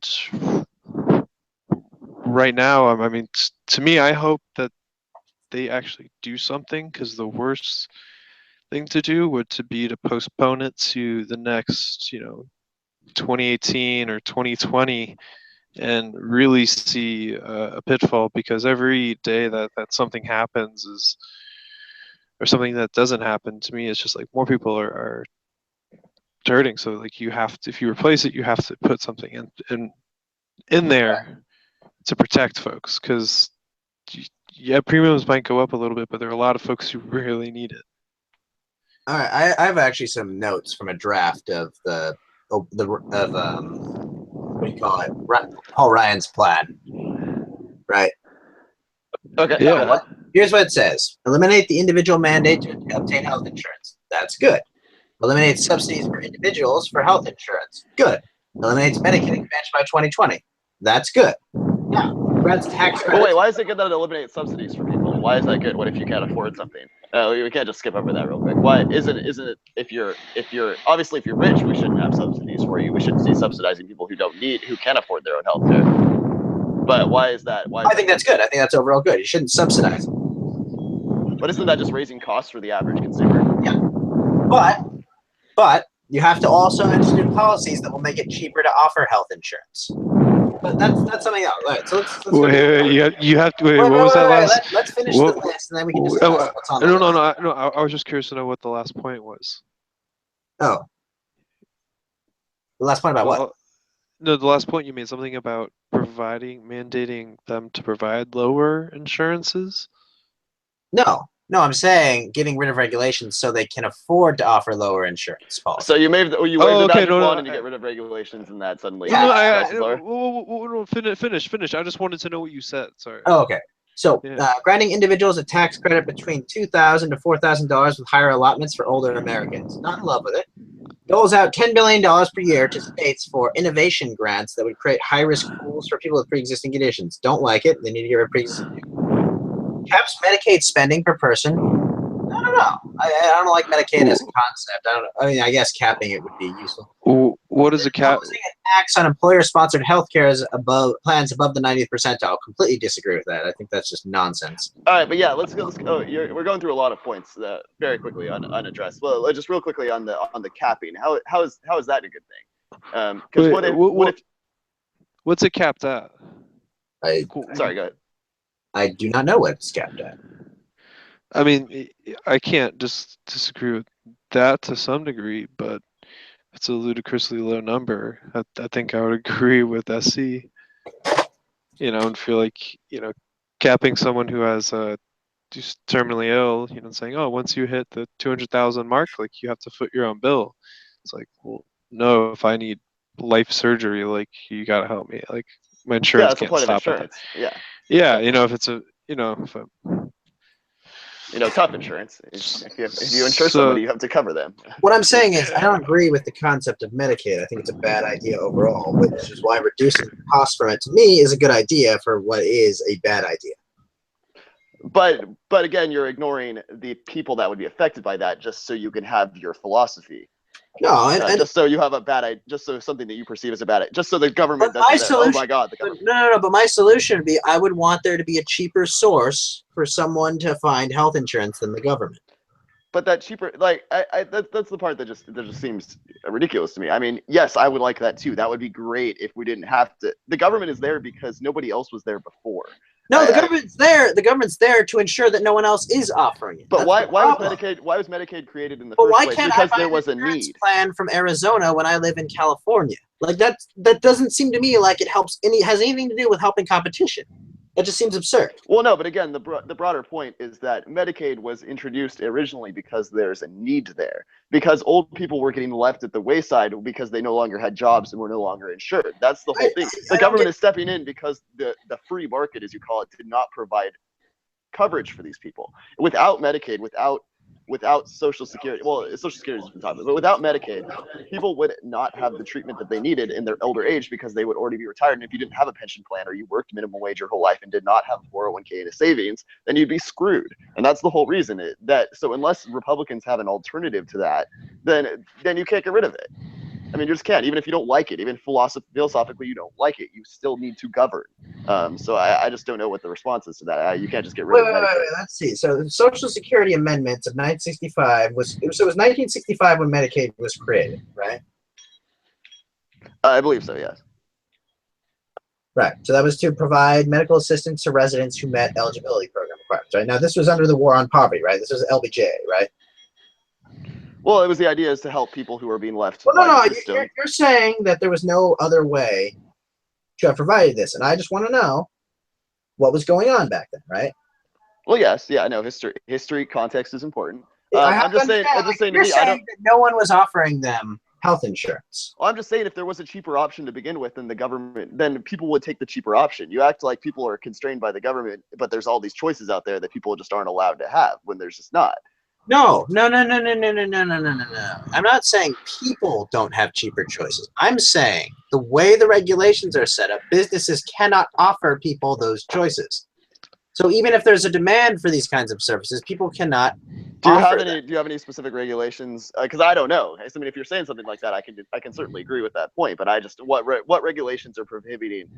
right now, I mean, to me, I hope that they actually do something, because the worst thing to do would be to postpone it to the next, 2018 or 2020, and really see a pitfall, because every day that something happens or something that doesn't happen, to me, it's just like more people are hurting. So like you have to, if you replace it, you have to put something in there to protect folks, because yeah, premiums might go up a little bit, but there are a lot of folks who really need it. All right, I have actually some notes from a draft of what do you call it, Paul Ryan's plan, right? Okay. Yeah. Here's what it says: eliminate the individual mandate to obtain health insurance. That's good. Eliminate subsidies for individuals for health insurance. Good. Eliminates Medicaid expansion by 2020. That's good. Yeah. Grants tax credits. Well, wait, why is it good that it eliminates subsidies for people? Why is that good? What if you can't afford something? We can't just skip over that real quick. Why isn't it? If you're obviously if you're rich, we shouldn't have subsidies for you. We shouldn't see subsidizing people who can't afford their own health care. But why is that? I think that's good. I think that's overall good. You shouldn't subsidize. But isn't that just raising costs for the average consumer? Yeah. But you have to also institute policies that will make it cheaper to offer health insurance. But that's something else. All right, so let's wait, you have to wait. What was that last? Let's finish the list, and then we can discuss what's on the list. No. I was just curious to know what the last point was. Oh, the last point about what? No, the last point you made something about mandating them to provide lower insurances. No, I'm saying getting rid of regulations so they can afford to offer lower insurance policies. So you waved the magic wand and you get rid of regulations, and that suddenly. Finish. I just wanted to know what you said. Sorry. Oh, okay. So, granting individuals a tax credit between $2,000 to $4,000 with higher allotments for older Americans. Not in love with it. Doles out $10 billion per year to states for innovation grants that would create high-risk pools for people with pre-existing conditions. Don't like it. They need to get rid of pre-existing. Caps Medicaid spending per person. I don't know. I don't like Medicaid as a concept. I mean, I guess capping it would be useful. What is a cap? Imposing a tax on employer-sponsored healthcare is plans above the 90th percentile. Completely disagree with that. I think that's just nonsense. All right, but yeah, let's go. We're going through a lot of points very quickly unaddressed. Well, just real quickly on the capping. How is that a good thing? Because what if? What's it capped at? Sorry, go ahead. I do not know what it's capped at. I mean, I can't just disagree with that to some degree, but it's a ludicrously low number. I think I would agree with SC. And feel like capping someone who has just terminally ill, saying, oh, once you hit the 200,000 mark, like you have to foot your own bill. It's like, well, no, if I need life surgery, like you gotta help me. Like my insurance that's the can't point of stop insurance. at that. Yeah. If it's a, if tough insurance. If you insure somebody, you have to cover them. What I'm saying is, I don't agree with the concept of Medicaid. I think it's a bad idea overall, which is why reducing the cost from it to me is a good idea for what is a bad idea. But again, you're ignoring the people that would be affected by that, just so you can have your philosophy. No, and just so you have a bad idea, just so something that you perceive as a bad idea, just so the government doesn't say, oh my God, the government. No, but my solution would be I would want there to be a cheaper source for someone to find health insurance than the government. But that cheaper, like, that's the part that just seems ridiculous to me. I mean, yes, I would like that too. That would be great if we didn't have to. The government is there because nobody else was there before. No, the government's there. The government's there to ensure that no one else is offering it. But why was Medicaid created in the first place? Because there was a need. Plan from Arizona when I live in California. Like that doesn't seem to me like it has anything to do with helping competition. That just seems absurd. Well, no, but again, the broader point is that Medicaid was introduced originally because there's a need there. Because old people were getting left at the wayside because they no longer had jobs and were no longer insured. That's the whole thing. The government is stepping in because the free market, as you call it, did not provide coverage for these people. Without Medicaid, without Social Security, well, Social Security has been talked about, but without Medicaid, people would not have the treatment that they needed in their elder age because they would already be retired. And if you didn't have a pension plan or you worked minimum wage your whole life and did not have a 401k and a savings, then you'd be screwed. And that's the whole reason so unless Republicans have an alternative to that, then you can't get rid of it. I mean, you just can't. Even if you don't like it, even philosophically you don't like it, you still need to govern. So I just don't know what the response is to that. You can't just get rid of Medicaid. Wait, let's see. So the Social Security amendments of 1965 it was 1965 when Medicaid was created, right? I believe so, yes. Right. So that was to provide medical assistance to residents who met eligibility program requirements, right? Now this was under the War on Poverty, right? This was LBJ, right? Well, it was the idea is to help people who are being left. Well, no, you're saying that there was no other way to have provided this, and I just want to know what was going on back then, right? Well, yes, yeah, no, history context is important. I'm just saying that no one was offering them health insurance. Well, I'm just saying if there was a cheaper option to begin with than the government, then people would take the cheaper option. You act like people are constrained by the government, but there's all these choices out there that people just aren't allowed to have when there's just not. No. I'm not saying people don't have cheaper choices. I'm saying the way the regulations are set up, businesses cannot offer people those choices. So even if there's a demand for these kinds of services, people cannot. Do you have any specific regulations? Because I don't know. I mean, if you're saying something like that, I can certainly agree with that point. But what regulations are prohibiting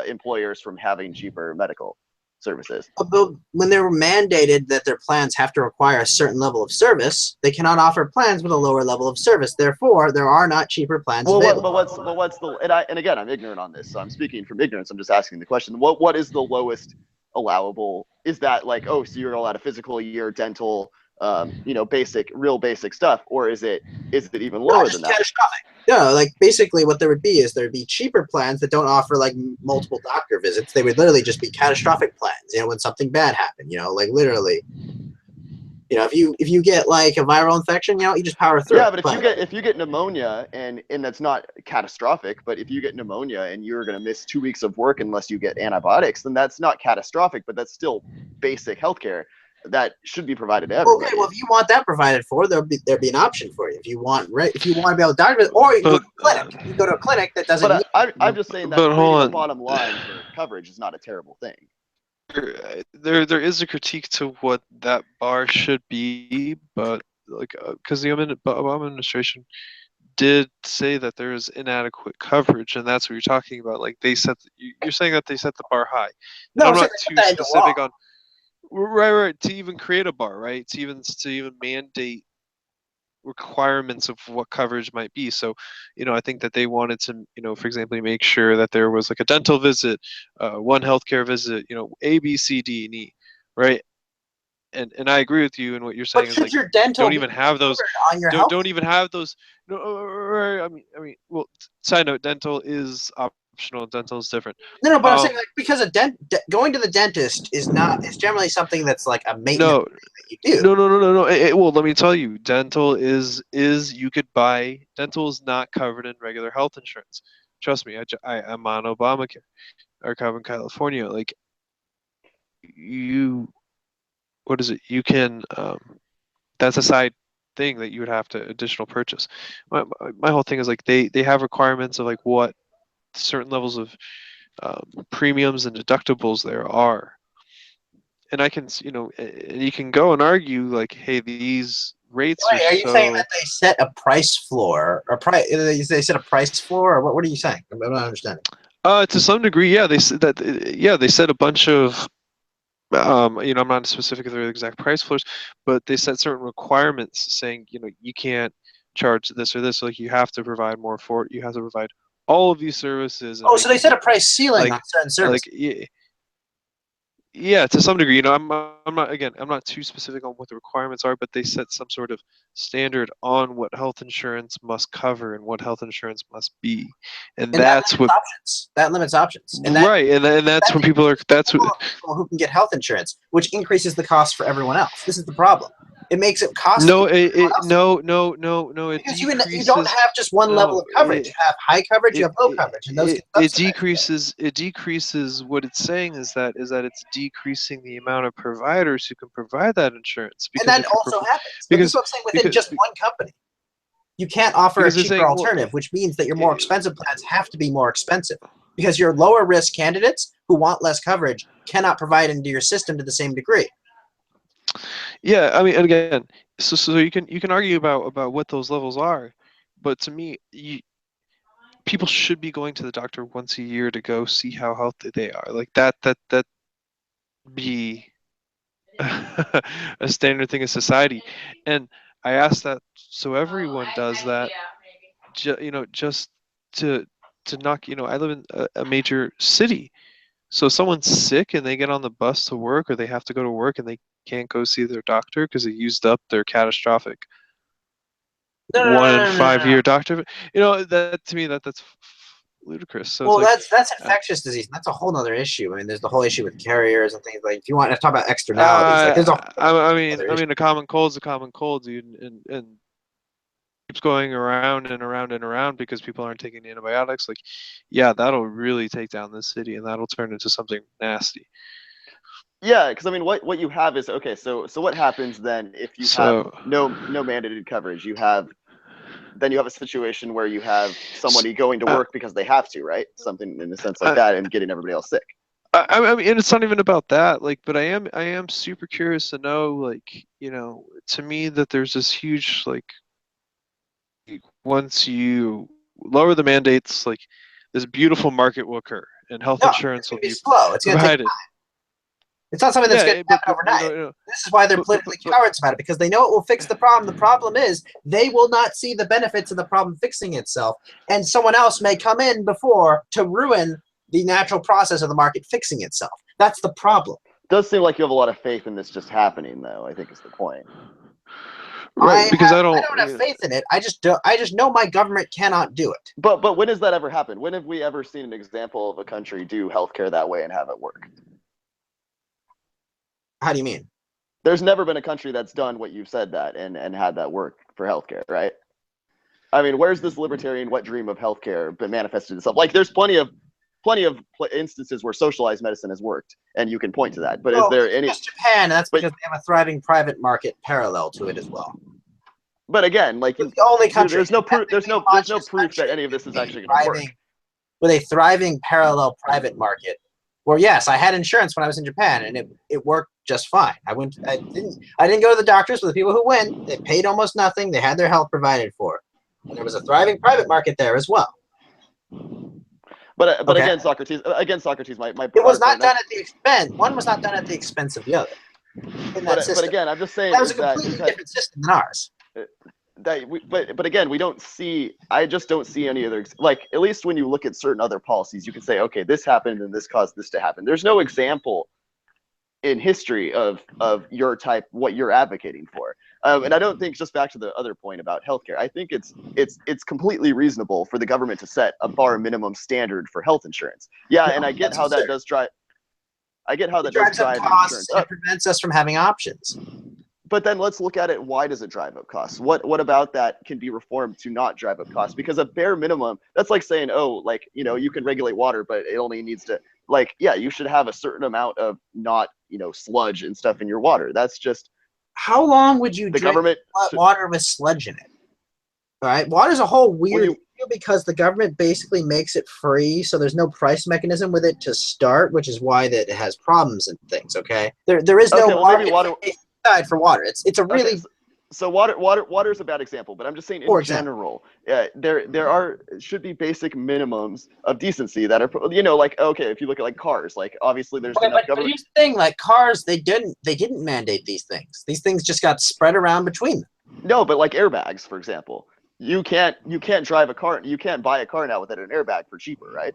employers from having cheaper medical services? When they were mandated that their plans have to require a certain level of service, they cannot offer plans with a lower level of service. Therefore, there are not cheaper plans available. But what's the and again, I'm ignorant on this, so I'm speaking from ignorance. I'm just asking the question. What is the lowest allowable? Is that like, oh, so you're allowed a physical, a year, dental, real basic stuff, or is it even lower than that? Catastrophic. No, like basically what there would be is there'd be cheaper plans that don't offer like multiple doctor visits. They would literally just be catastrophic plans, when something bad happened, like literally. If you get like a viral infection, you just power through. Yeah, but if you get pneumonia and that's not catastrophic, but if you get pneumonia and you're going to miss 2 weeks of work unless you get antibiotics, then that's not catastrophic, but that's still basic healthcare that should be provided to everybody. Okay, well, if you want that provided for, there'd be an option for you. If you want to be able to doctor, or you go to a clinic. You go to a clinic that doesn't. But I'm just saying that the bottom line for coverage is not a terrible thing. There is a critique to what that bar should be, but because the Obama administration did say that there is inadequate coverage, and that's what you're talking about. Like you're saying that they set the bar high. No, I'm not too specific on. Right. To even create a bar, right? To even mandate requirements of what coverage might be. So, I think that they wanted to, for example, make sure that there was like a dental visit, one healthcare visit, A, B, C, D, and E, right? And I agree with you, and what you're But saying is should like your dental don't be even have those, covered on your health? don't even have those. No, I mean, well, side note, dental is optional. Dental is different. No, but I'm saying like because going to the dentist is generally something that's like a maintenance No, thing that you do. no. Well, let me tell you, dental is you could buy dental is not covered in regular health insurance. Trust me, I'm on Obamacare or in California. Like you, what is it? You can that's a side thing that you would have to additional purchase. My whole thing is like they have requirements of like what certain levels of premiums and deductibles there are, and I can and you can go and argue like, hey, these rates are Wait, are you saying so. that they set a price floor or price? They set a price floor, or what are you saying? I'm not understanding. To some degree, yeah, they said that. Yeah, they said a bunch of. I'm not specific of the exact price floors, but they set certain requirements saying, you can't charge this or this. Like you have to provide more for it. You have to provide all of these services and Oh, so they making set a it price ceiling like on certain services. yeah, to some degree. I'm not too specific on what the requirements are, but they set some sort of standard on what health insurance must cover and what health insurance must be, and And that that's limits what. options. That limits options, and Right, and that's that when people are. decreases the That's what. pool of people who can get health insurance, which increases the cost for everyone else. This is the problem. It makes it costly No, for everyone else no. It because you don't decreases. have just one level No, of coverage. You have high coverage, you it have low coverage, and those get subsidized. decreases. What it's saying is that it's decreasing the amount of providers who can provide that insurance, And because that if you're also happens. But this is because what I'm saying within because just one company. You can't offer a because they're cheaper saying, well, alternative, which means that your more expensive plans have to be more expensive because your lower risk candidates who want less coverage cannot provide into your system to the same degree. yeah, I mean, and again, so you can argue about what those levels are, but to me, people should be going to the doctor once a year to go see how healthy they are. Like that be a standard thing in society. And I ask that so everyone does that. Just to knock. I live in a major city, so if someone's sick and they get on the bus to work, or they have to go to work and they can't go see their doctor because they used up their catastrophic No, no, no, one no, in no, no, no. 5 year doctor. That to me that's ludicrous. So it's Well, like, that's uh, infectious disease. That's a whole other issue. I mean, there's the whole issue with carriers and things like. If you want to talk about externalities, like there's a I mean, other issue. a common cold's a common cold, dude, and keeps going around and around and around because people aren't taking antibiotics. Like, yeah, that'll really take down this city, and that'll turn into something nasty. Yeah, because I mean, what you have is okay. So what happens then if you have So, no mandated coverage? You have a situation where you have somebody going to uh, work because they have to, right? Something in a sense like I, that, and getting everybody else sick. I mean, and it's not even about that. Like, but I am super curious to know, like, to me that there's this huge, like, once you lower the mandates, like, this beautiful market will occur, and health No, it's insurance will going to be be slow. It's going to take. provided. It's not something that's Yeah, going to happen overnight. but This is why they're politically cowards about it because they know it will fix the problem. The problem is they will not see the benefits of the problem fixing itself, and someone else may come in before to ruin the natural process of the market fixing itself. That's the problem. It does seem like you have a lot of faith in this just happening, though. I think is the point. right, because I don't have faith in it. I just know my government cannot do it. But when has that ever happened? When have we ever seen an example of a country do healthcare that way and have it work? How do you mean? There's never been a country that's done what you've said that and had that work for healthcare, right? I mean, where's this libertarian wet dream of healthcare been manifested itself? Like, there's plenty of instances where socialized medicine has worked, and you can point to that. But is there any? Just Japan, and that's because they have a thriving private market parallel to it as well. But again, like, it's the only country. There's no proof. There's no proof that any of this is actually going to work. With a thriving parallel private market, where yes, I had insurance when I was in Japan, and it worked just fine. I didn't go to the doctors, but the people who went, they paid almost nothing. They had their health provided for, and there was a thriving private market there as well. But okay. again, Socrates, my it was not done at the expense. One was not done at the expense of the other. But again, I'm just saying that was a completely different system than ours. but again, we don't see. I just don't see any other, like, at least when you look at certain other policies, you can say, okay, this happened and this caused this to happen. There's no example in history of your type, what you're advocating for. And I don't think, just back to the other point about healthcare, I think it's completely reasonable for the government to set a bar minimum standard for health insurance. Yeah, and I get how that does drive. I get how that does drive insurance and up. it prevents us from having options. But then let's look at it. Why does it drive up costs? What about that can be reformed to not drive up costs? Because a bare minimum, that's like saying, oh, like, you know, you can regulate water, but it only needs to, like, yeah, you should have a certain amount of not, you know, sludge and stuff in your water. That's just, how long would you the drink government water with sludge in it? All right, water's a whole weird deal because the government basically makes it free, so there's no price mechanism with it to start, which is why that it has problems and things. Okay, there is no water side for water. It's a really so water is a bad example, but I'm just saying in general, there should be basic minimums of decency that are, you know, like, okay, if you look at like cars, like obviously there's enough government. But here's the thing, like cars, they didn't mandate these things. These things just got spread around between them. No, but like airbags, for example, you can't drive a car, you can't buy a car now without an airbag for cheaper, right?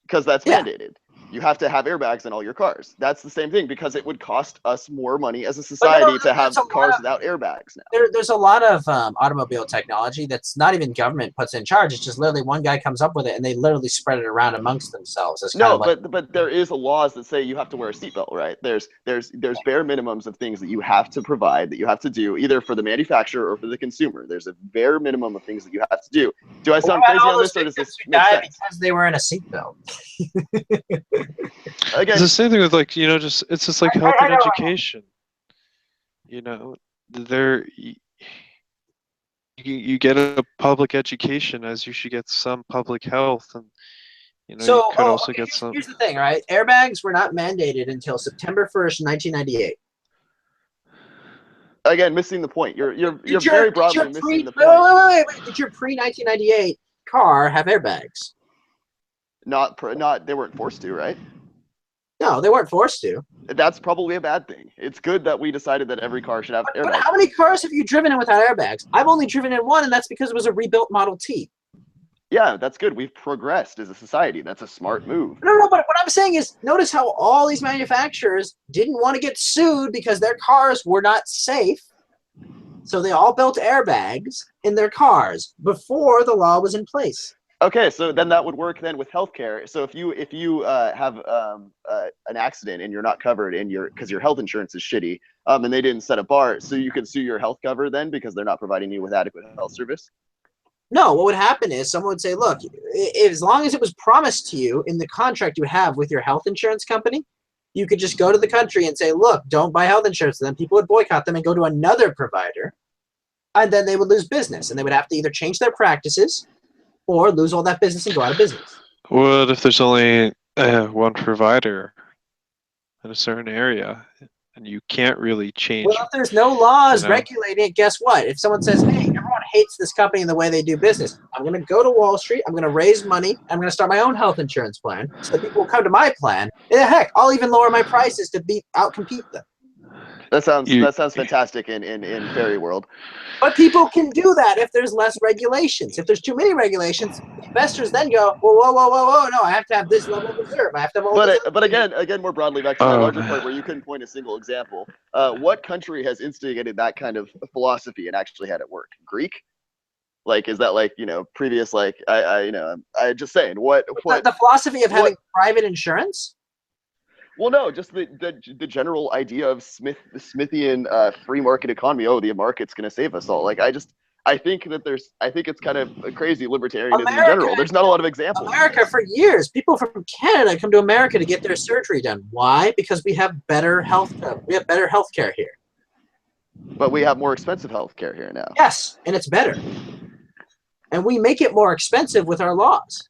Because that's mandated. You have to have airbags in all your cars. That's the same thing, because it would cost us more money as a society to have cars without airbags now. There's a lot of automobile technology that's not even government puts in charge. It's just literally one guy comes up with it and they literally spread it around amongst themselves. No, but there is laws that say you have to wear a seatbelt, right? There's bare minimums of things that you have to provide, that you have to do, either for the manufacturer or for the consumer. There's a bare minimum of things that you have to do. Do I sound crazy on this, or does this make sense? Because they were in a seatbelt. Again, it's the same thing with, like, you know, it's just like health and education. You know, you get a public education as you should get some public health, and you know, you could also get some. Here's the thing, right? Airbags were not mandated until September 1st, 1998. Again, missing the point. You're very broadly missing the point. Wait. Did your pre-1998 car have airbags? Not they weren't forced to, right? No, they weren't forced to. That's probably a bad thing. It's good that we decided that every car should have airbags. But how many cars have you driven in without airbags? I've only driven in one, and that's because it was a rebuilt Model T. Yeah, that's good. We've progressed as a society. That's a smart move. No, but what I'm saying is, notice how all these manufacturers didn't want to get sued because their cars were not safe. So they all built airbags in their cars before the law was in place. Okay, so then that would work then with healthcare. So if you have an accident and you're not covered because your health insurance is shitty, and they didn't set a bar, so you can sue your health cover then because they're not providing you with adequate health service? No, what would happen is someone would say, look, as long as it was promised to you in the contract you have with your health insurance company, you could just go to the country and say, look, don't buy health insurance. And then people would boycott them and go to another provider, and then they would lose business, and they would have to either change their practices or lose all that business and go out of business. What if there's only one provider in a certain area, and you can't really change? Well, if there's no laws regulating it, guess what? If someone says, hey, everyone hates this company and the way they do business, I'm going to go to Wall Street, I'm going to raise money, I'm going to start my own health insurance plan, so that people will come to my plan, and heck, I'll even lower my prices to outcompete them. That sounds fantastic in fairy world. But people can do that if there's less regulations. If there's too many regulations, investors then go, whoa, no, I have to have this level of reserve. I have to have all this. But again, more broadly, back to my larger point where you couldn't point a single example. What country has instigated that kind of philosophy and actually had it work? Greek? Like, is that like, you know, previous, like, I just saying, what the philosophy of having private insurance? Well, no, just the general idea of the Smithian free market economy. Oh, the market's going to save us all. Like, I think it's kind of a crazy libertarianism in general. There's not a lot of examples. America, for years, people from Canada come to America to get their surgery done. Why? Because we have better healthcare. We have better healthcare here. But we have more expensive healthcare here now. Yes, and it's better. And we make it more expensive with our laws.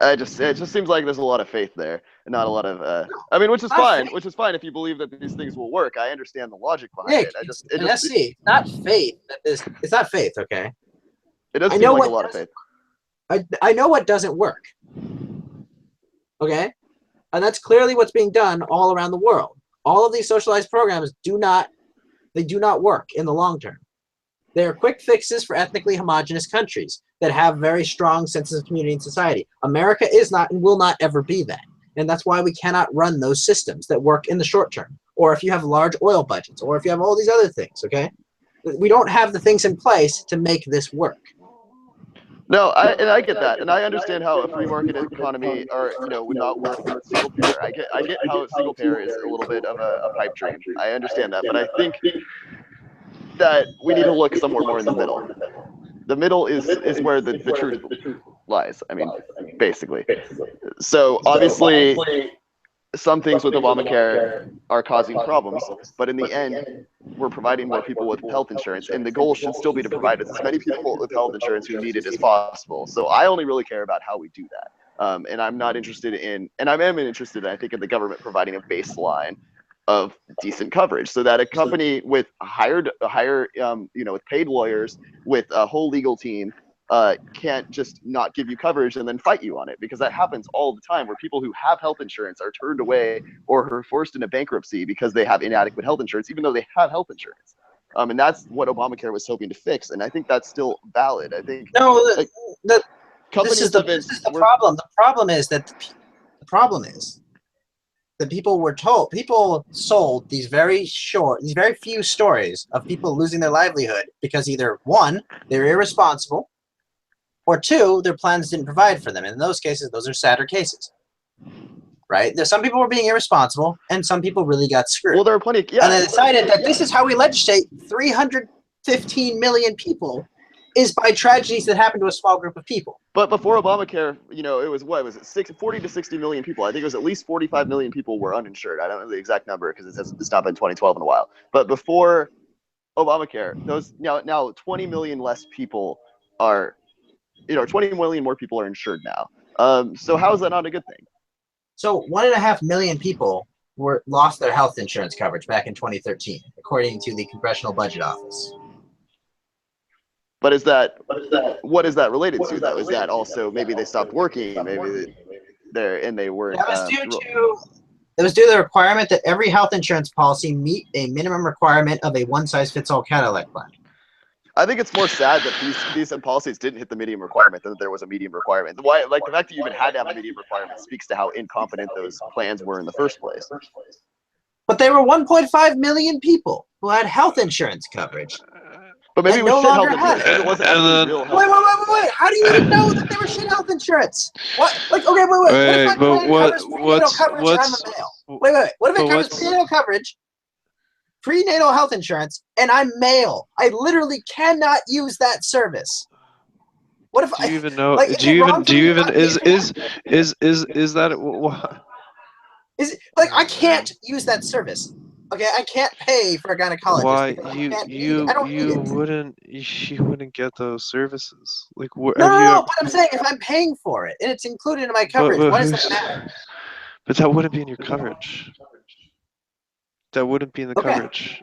It just seems like there's a lot of faith there, and not a lot of. I mean, which is fine. Which is fine if you believe that these things will work. I understand the logic behind it. It's not faith. It's not faith. Okay. It does seem like a lot of faith. I know what doesn't work. Okay, and that's clearly what's being done all around the world. All of these socialized programs do not They do not work in the long term. They are quick fixes for ethnically homogenous countries that have very strong senses of community and society. America is not and will not ever be that. And that's why we cannot run those systems that work in the short term. Or if you have large oil budgets, or if you have all these other things, okay? We don't have the things in place to make this work. No, I get that, and I understand how a free market economy, or would not work with single payer. I get how single payer is a little bit of a pipe dream. I understand that, but I think that we need to look somewhere more in the middle. The middle is where the truth lies. I mean, basically. So obviously, some things with Obamacare are causing problems, but in the end, we're providing more people with health insurance, and the goal should still be to provide as many people with health insurance who need it as possible. So I only really care about how we do that, and I'm not interested in, and I am interested, I think, in the government providing a baseline of decent coverage, so that a company with with paid lawyers, with a whole legal team, can't just not give you coverage and then fight you on it, because that happens all the time, where people who have health insurance are turned away or are forced into bankruptcy because they have inadequate health insurance, even though they have health insurance. And that's what Obamacare was hoping to fix, and I think that's still valid. I think this is the problem. The problem is that people sold these very few stories of people losing their livelihood because either one, they're irresponsible, or two, their plans didn't provide for them. And in those cases, those are sadder cases, right? There's some people were being irresponsible, and some people really got screwed. Well, there are plenty. Yeah. And they decided that this is how we legislate 315 million people, is by tragedies that happen to a small group of people. But before Obamacare, it was 40 to 60 million people. I think it was at least 45 million people were uninsured. I don't know the exact number because it's not been 2012 in a while. But before Obamacare, those now 20 million less people are, 20 million more people are insured now. So how is that not a good thing? So 1.5 million people lost their health insurance coverage back in 2013, according to the Congressional Budget Office. But what is that related to, though? Is that also maybe they stopped working, maybe they weren't? It was due to the requirement that every health insurance policy meet a minimum requirement of a one-size-fits-all Cadillac plan. I think it's more sad that these policies didn't hit the medium requirement than that there was a medium requirement. Why, the fact that you even had to have a medium requirement speaks to how incompetent those plans were in the first place. But there were 1.5 million people who had health insurance coverage. But maybe it was shit health insurance. Maybe it wasn't real health. Wait. How do you even know that they were shit health insurance? What? Like, okay, wait. What if my plan covers prenatal coverage and I'm a male? Wait. What if it covers prenatal coverage, prenatal health insurance, and I'm male? I literally cannot use that service. What if do you even know? Like, do you even is that what? Is it like I can't use that service? Okay, I can't pay for a gynecologist. Why you wouldn't get those services? Like no, but I'm saying if I'm paying for it and it's included in my coverage, why does that matter? But that wouldn't be in your coverage. That wouldn't be in the coverage.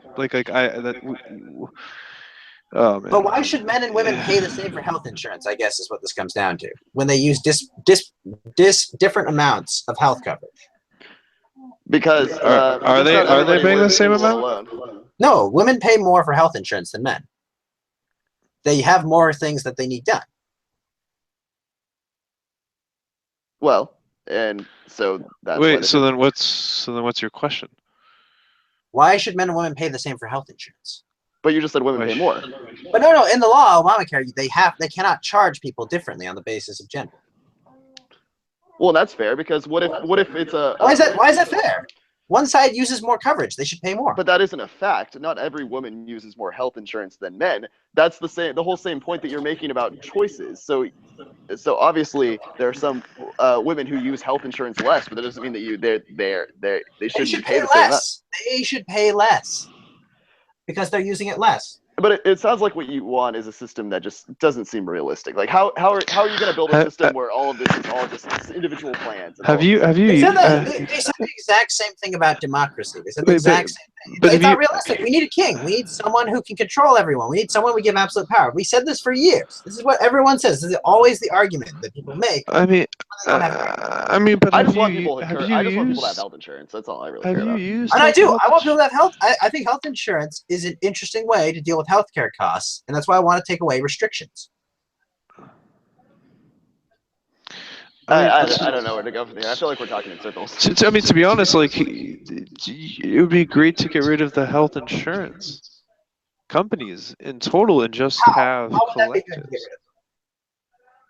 Oh man. But why should men and women pay the same for health insurance? I guess is what this comes down to. When they use different amounts of health coverage. Because are they paying the same amount? No, women pay more for health insurance than men. They have more things that they need done. Well, and so that's wait. So then what's your question? Why should men and women pay the same for health insurance? But you just said women pay more. But no. In the law, Obamacare, they cannot charge people differently on the basis of gender. Well, that's fair, because what if it's a... Why is that fair? One side uses more coverage. They should pay more. But that isn't a fact. Not every woman uses more health insurance than men. That's the whole same point that you're making about choices. So obviously there are some women who use health insurance less, but that doesn't mean that they shouldn't pay the same amount. They should pay less because they're using it less. But it sounds like what you want is a system that just doesn't seem realistic. Like how are you going to build a system where all of this is all just individual plans? Have you? They said the exact same thing about democracy. They said the exact same But It's not realistic. We need a king. We need someone who can control everyone. We need someone we give absolute power. We said this for years. This is what everyone says. This is always the argument that people make. I mean, They don't have but I have just want you people to have you I just want people to have used health insurance. That's all I really have care you about. used And I do. health I want people to insurance? have health. I think health insurance is an interesting way to deal with healthcare costs, and that's why I want to take away restrictions. I don't know where to go from here. I feel like we're talking in circles. I mean, to be honest, like it would be great to get rid of the health insurance companies in total and just have How would that be good to get collectives. rid of?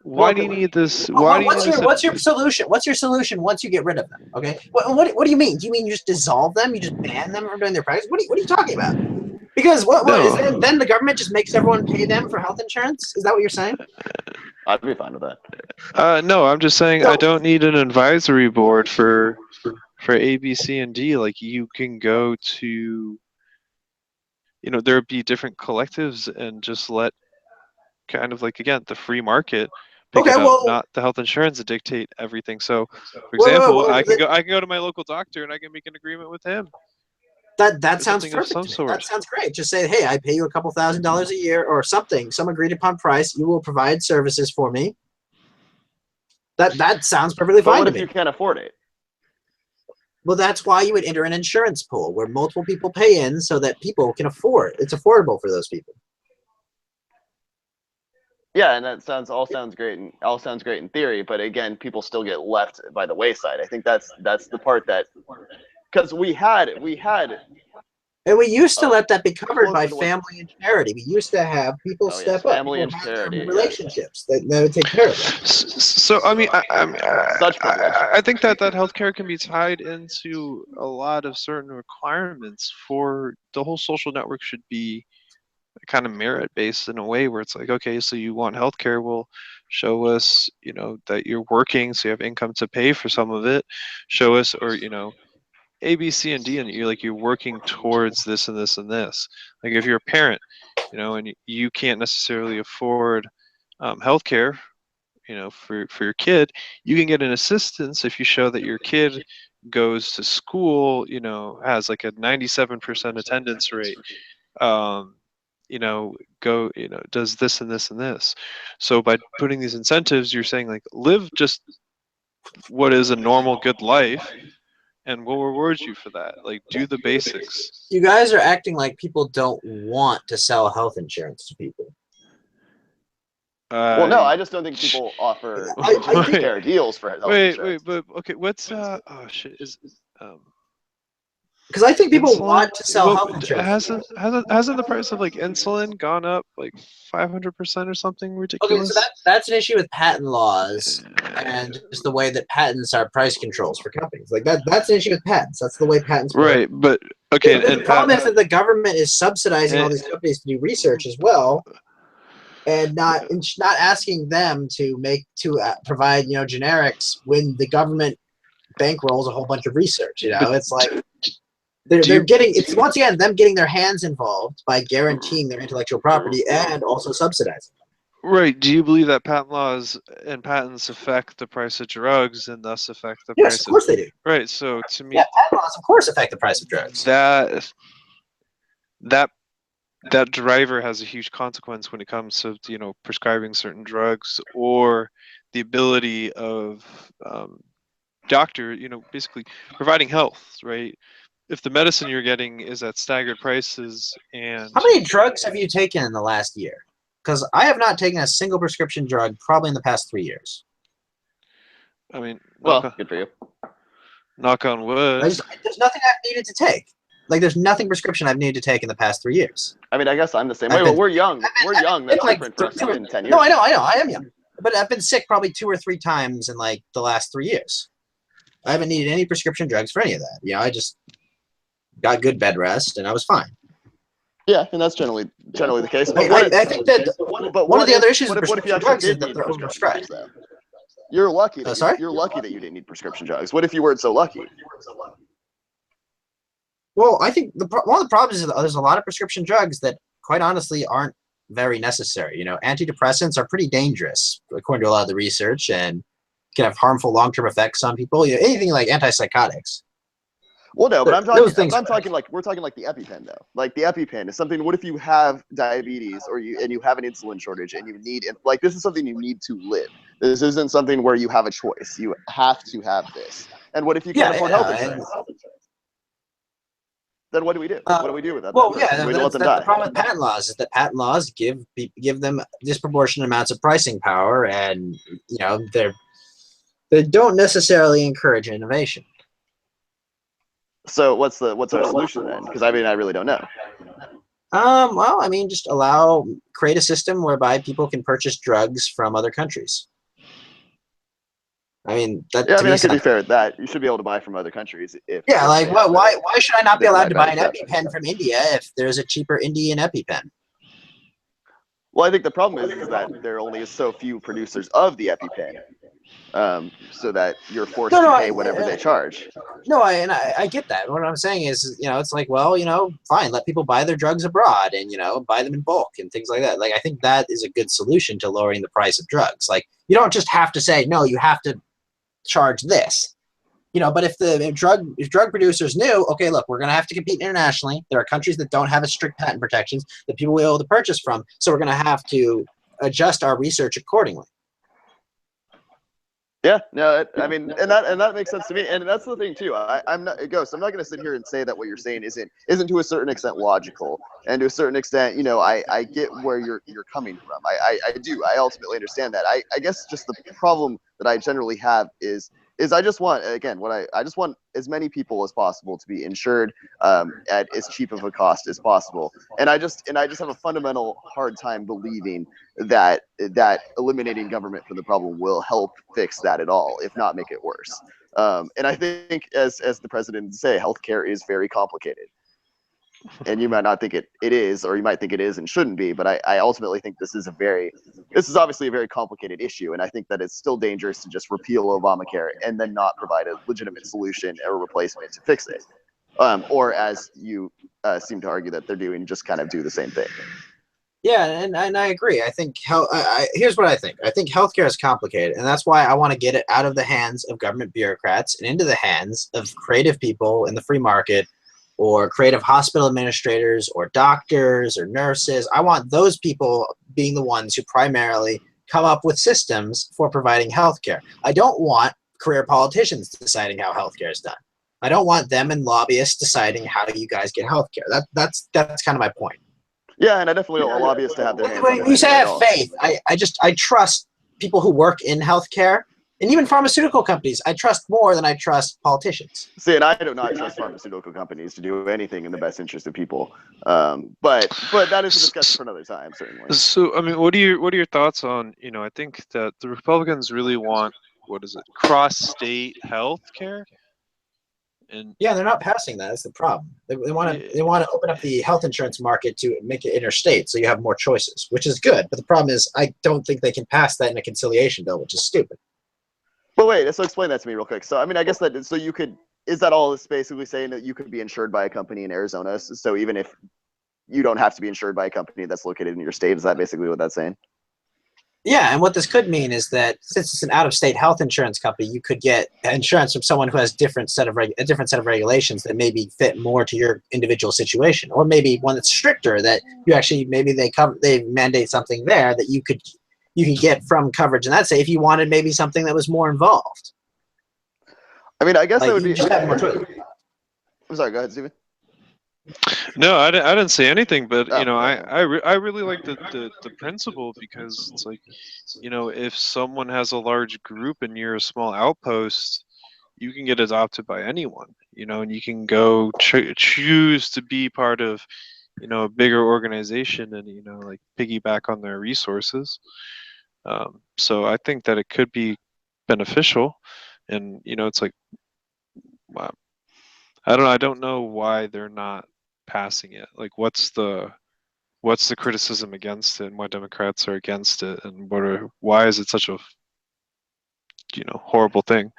Why do you need this? Why do you need this? What's your solution? What's your solution once you get rid of them? Okay. What do you mean? Do you mean you just dissolve them? You just ban them from doing their practice? What are you talking about? Because what is No. then the government just makes everyone pay them for health insurance? Is that what you're saying? I'd be fine with that. No, I'm just saying I don't need an advisory board for A, B, C, and D. Like you can go to, there would be different collectives and just let kind of like again the free market pick Okay, it up, well, not the health insurance to dictate everything. So, for Wait, wait, example, wait, I can go to my local doctor and I can make an agreement with him. that Or sounds something of perfect some to me. sort. That sounds great. Just say, hey, I pay you a couple $1,000s a year or something, some agreed upon price. You will provide services for me. That sounds perfectly But fine what to if me. you can't afford it? Well, that's why you would enter an insurance pool where multiple people pay in so that people can afford. It's affordable for those people. Yeah, and that sounds great in theory, but again, people still get left by the wayside. I think that's the part that because we had And we used to let that be covered by closer to what- family and charity. We used to have people Oh, yes, step up. family People and had their charity, yes. relationships that would take care of it. So I mean, Such privilege. I think that healthcare can be tied into a lot of certain requirements for the whole social network should be kind of merit based in a way where it's like, okay, so you want healthcare, well, show us, that you're working, so you have income to pay for some of it. Show us, or A, B, C, and D, and you're working towards this and this and this. Like if you're a parent, and you can't necessarily afford healthcare, for your kid, you can get an assistance if you show that your kid goes to school, has like a 97% attendance rate, does this and this and this. So by putting these incentives, you're saying like live just what is a normal good life, and we'll reward you for that. Like do the basics. You guys are acting like people don't want to sell health insurance to people. Well, no, I just don't think people offer I think- fair deals for health Wait, insurance. but okay, what's oh shit is Because I think people insulin? want to sell Well, health insurance. hasn't the price of like insulin gone up like 500% or something Okay, ridiculous? so that's an issue with patent laws and just the way that patents are price controls for companies. Like that's an issue with patents. That's the way patents work. Right, but okay, The problem is that the government is subsidizing all and- these companies to do research as well, and not asking them to provide generics when the government bankrolls a whole bunch of research. It's like they're getting it's once again them getting their hands involved by guaranteeing their intellectual property and also subsidizing. Right. Do you believe that patent laws and patents affect the price of drugs and thus affect the Yes, price of course they do. Right. So to me, Yeah, patent laws of course affect the price of drugs. that driver has a huge consequence when it comes to prescribing certain drugs or the ability of doctor basically providing health, right? If the medicine you're getting is at staggered prices and How many drugs have you taken in the last year? Because I have not taken a single prescription drug probably in the past 3 years. I mean, Well, good for you. knock on wood. There's nothing I've needed to take. Like there's nothing prescription I've needed to take in the past 3 years. I mean, I guess I'm the same I've way. been- Well, we're young. We're young. That's like different for us. It's been 10 years. No, I know. I am young. But I've been sick probably 2 or 3 times in like the last 3 years. I haven't needed any prescription drugs for any of that. I just got good bed rest and I was fine. Yeah, and that's generally the case. But I think that one of the other issues with what if you prescription actually drugs is did that need they're prescription overprescribed. drugs, though? You're lucky. Sorry? You're lucky that you didn't need prescription drugs. What if you weren't so lucky? Well, I think one of the problems is that there's a lot of prescription drugs that, quite honestly, aren't very necessary. Antidepressants are pretty dangerous, according to a lot of the research, and can have harmful long-term effects on people. Anything like antipsychotics. Well, no, but Those things. I'm talking like we're talking like the EpiPen though. Like the EpiPen is something. What if you have diabetes or you have an insulin shortage and you need like this is something you need to live. This isn't something where you have a choice. You have to have this. And what if you can't afford health insurance? Then what do we do? What do we do with that? Well, person? yeah, We that's, let them that's die. the problem with patent laws is that patent laws give them disproportionate amounts of pricing power, and you know they don't necessarily encourage innovation. So what's our solution then? Because I mean, I really don't know. Well, I mean, just create a system whereby people can purchase drugs from other countries. I mean, that Yeah, I to mean, me I could be sounds. fair with that. You should be able to buy from other countries if Yeah, like they have why should I not be they allowed to buy provide an better stuff. EpiPen from India if there's a cheaper Indian EpiPen? Well, I think the problem is that there only is so few producers of the EpiPen, so that you're forced No, to no, pay whatever they charge. no, I get that. What I'm saying is, you know, it's like, well, you know, fine, let people buy their drugs abroad and, you know, buy them in bulk and things like that. Like, I think that is a good solution to lowering the price of drugs. Like, you don't just have to say, no, you have to charge this. You know, but if drug producers knew, okay, look, we're going to have to compete internationally. There are countries that don't have as strict patent protections that people will be able to purchase from. So we're going to have to adjust our research accordingly. Yeah, no, I mean, and that makes sense to me, and that's the thing too. I'm not Ghost. I'm not going to sit here and say that what you're saying isn't to a certain extent logical, and to a certain extent, you know, I get where you're coming from. I do. I ultimately understand that. I guess just the problem that I generally have is I just want I just want as many people as possible to be insured at as cheap of a cost as possible, and I just have a fundamental hard time believing that eliminating government from the problem will help fix that at all, if not make it worse. And I think, as the president say, healthcare is very complicated. And you might not think it is, or you might think it is and shouldn't be, but I ultimately think this is obviously a very complicated issue, and I think that it's still dangerous to just repeal Obamacare and then not provide a legitimate solution or replacement to fix it. Or as you seem to argue that they're doing, just kind of do the same thing. Yeah, and I agree. I think here's what I think. I think healthcare is complicated, and that's why I want to get it out of the hands of government bureaucrats and into the hands of creative people in the free market, or creative hospital administrators, or doctors, or nurses. I want those people being the ones who primarily come up with systems for providing healthcare. I don't want career politicians deciding how healthcare is done. I don't want them and lobbyists deciding how you guys get healthcare. That's kind of my point. Yeah, and I definitely want lobbyists to have their hands on it. When you say I have faith, I trust people who work in healthcare, and even pharmaceutical companies. I trust more than I trust politicians. See, and I do not trust pharmaceutical companies to do anything in the best interest of people. But that is a discussion for another time, certainly. So, I mean, what are your thoughts on, you know, I think that the Republicans really want, cross-state health care? And yeah, they're not passing that. That's the problem. They want to open up the health insurance market to make it interstate, so you have more choices, which is good. But the problem is, I don't think they can pass that in a conciliation bill, which is stupid. But wait, so explain that to me real quick. So I mean, I guess that so you could is that all? Is basically saying that you could be insured by a company in Arizona. So even if you don't have to be insured by a company that's located in your state, is that basically what that's saying? Yeah, and what this could mean is that since it's an out-of-state health insurance company, you could get insurance from someone who has a different set of regulations that maybe fit more to your individual situation, or maybe one that's stricter that you actually maybe they mandate something there that you could get from coverage in that state if you wanted maybe something that was more involved. I mean, I guess that would be. Just have more choice. I'm sorry. Go ahead, Steven. No, I didn't say anything, but you know, okay. I really like the principle, because it's like, you know, if someone has a large group and you're a small outpost, you can get adopted by anyone, you know, and you can go choose to be part of, you know, a bigger organization and, you know, like piggyback on their resources. So I think that it could be beneficial, and you know, it's like, wow, I don't know why they're not passing it. Like, what's the criticism against it, and why Democrats are against it, and why is it such a, you know, horrible thing?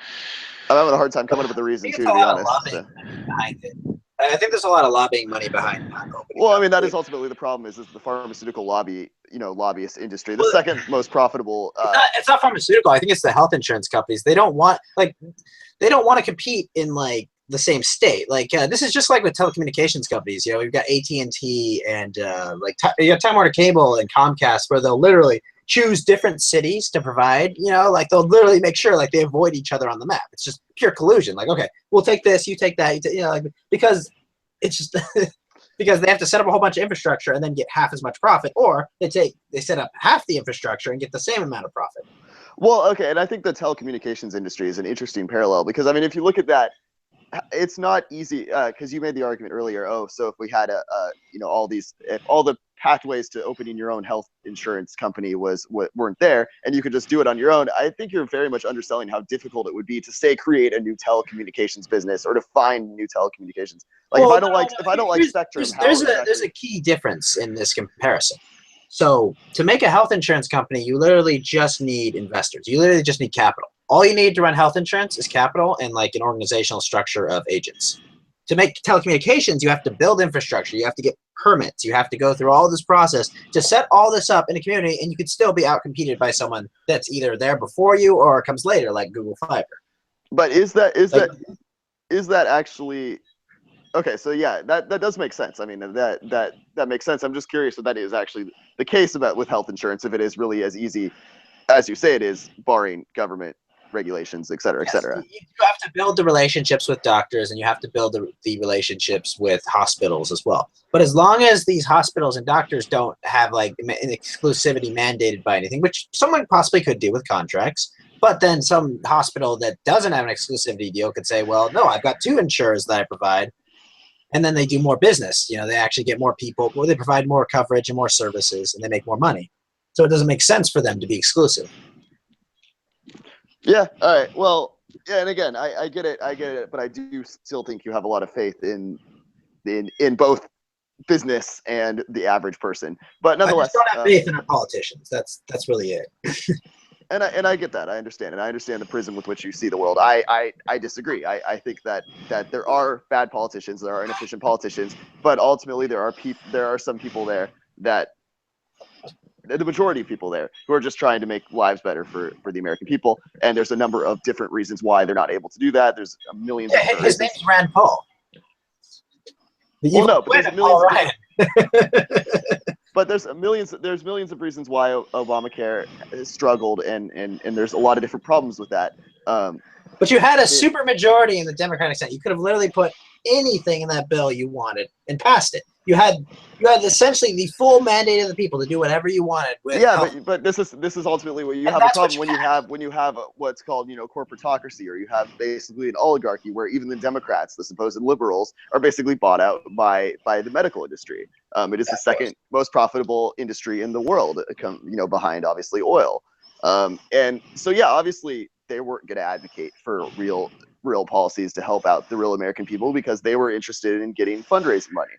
I'm having a hard time coming up with a reason too, to be honest. So. Behind it. I think there's a lot of lobbying money behind it. Well, I mean, that is ultimately the problem. Is the pharmaceutical lobbyist industry, the second most profitable. It's not pharmaceutical. I think it's the health insurance companies. They don't want to compete in like the same state. Like this is just like with telecommunications companies. You know, we've got AT&T and like you got Time Warner Cable and Comcast, where they'll literally choose different cities to provide. You know, like they'll literally make sure like they avoid each other on the map. It's just pure collusion. Like, okay, we'll take this, you take that. You know, like because it's just because they have to set up a whole bunch of infrastructure and then get half as much profit, or they set up half the infrastructure and get the same amount of profit. Well, okay, and I think the telecommunications industry is an interesting parallel because I mean, if you look at that, it's not easy because you made the argument earlier. Oh, so if we had if all the pathways to opening your own health insurance company weren't there, and you could just do it on your own, I think you're very much underselling how difficult it would be to say create a new telecommunications business or to find new telecommunications. Like Well, if I don't like Spectrum, there's a key difference in this comparison. So to make a health insurance company, you literally just need investors. You literally just need capital. All you need to run health insurance is capital and like an organizational structure of agents. To make telecommunications, you have to build infrastructure. You have to get permits. You have to go through all this process to set all this up in a community, and you could still be outcompeted by someone that's either there before you or comes later, like Google Fiber. But is that actually okay? So yeah, that does make sense. I mean, that makes sense. I'm just curious if that is actually the case with health insurance, if it is really as easy as you say it is, barring government regulations, et cetera, et cetera. You have to build the relationships with doctors, and you have to build the relationships with hospitals as well. But as long as these hospitals and doctors don't have like an exclusivity mandated by anything, which someone possibly could do with contracts, but then some hospital that doesn't have an exclusivity deal could say, well, no, I've got 2 insurers that I provide, and then they do more business. You know, they actually get more people, or they provide more coverage and more services, and they make more money. So it doesn't make sense for them to be exclusive. Yeah. All right. Well, yeah. And again, I get it, but I do still think you have a lot of faith in both business and the average person. But nonetheless, I just don't have faith in our politicians. That's really it. And I get that. I understand, and I understand the prism with which you see the world. I disagree. I think that there are bad politicians, there are inefficient politicians, but ultimately there are some people there that. The majority of people there who are just trying to make lives better for the American people, and there's a number of different reasons why they're not able to do that. There's millions. Yeah, his name's Rand Paul. Well, no, but there's millions. But there's millions of reasons why Obamacare has struggled, and there's a lot of different problems with that. But you had a super majority in the Democratic Senate. You could have literally put anything in that bill you wanted and passed it. You had essentially the full mandate of the people to do whatever you wanted. But this is ultimately what you have a problem when you have what's called corporatocracy, or you have basically an oligarchy where even the Democrats, the supposed liberals, are basically bought out by the medical industry. It is the second most profitable industry in the world, behind obviously oil. And so yeah, obviously they weren't going to advocate for real policies to help out the real American people because they were interested in getting fundraising money.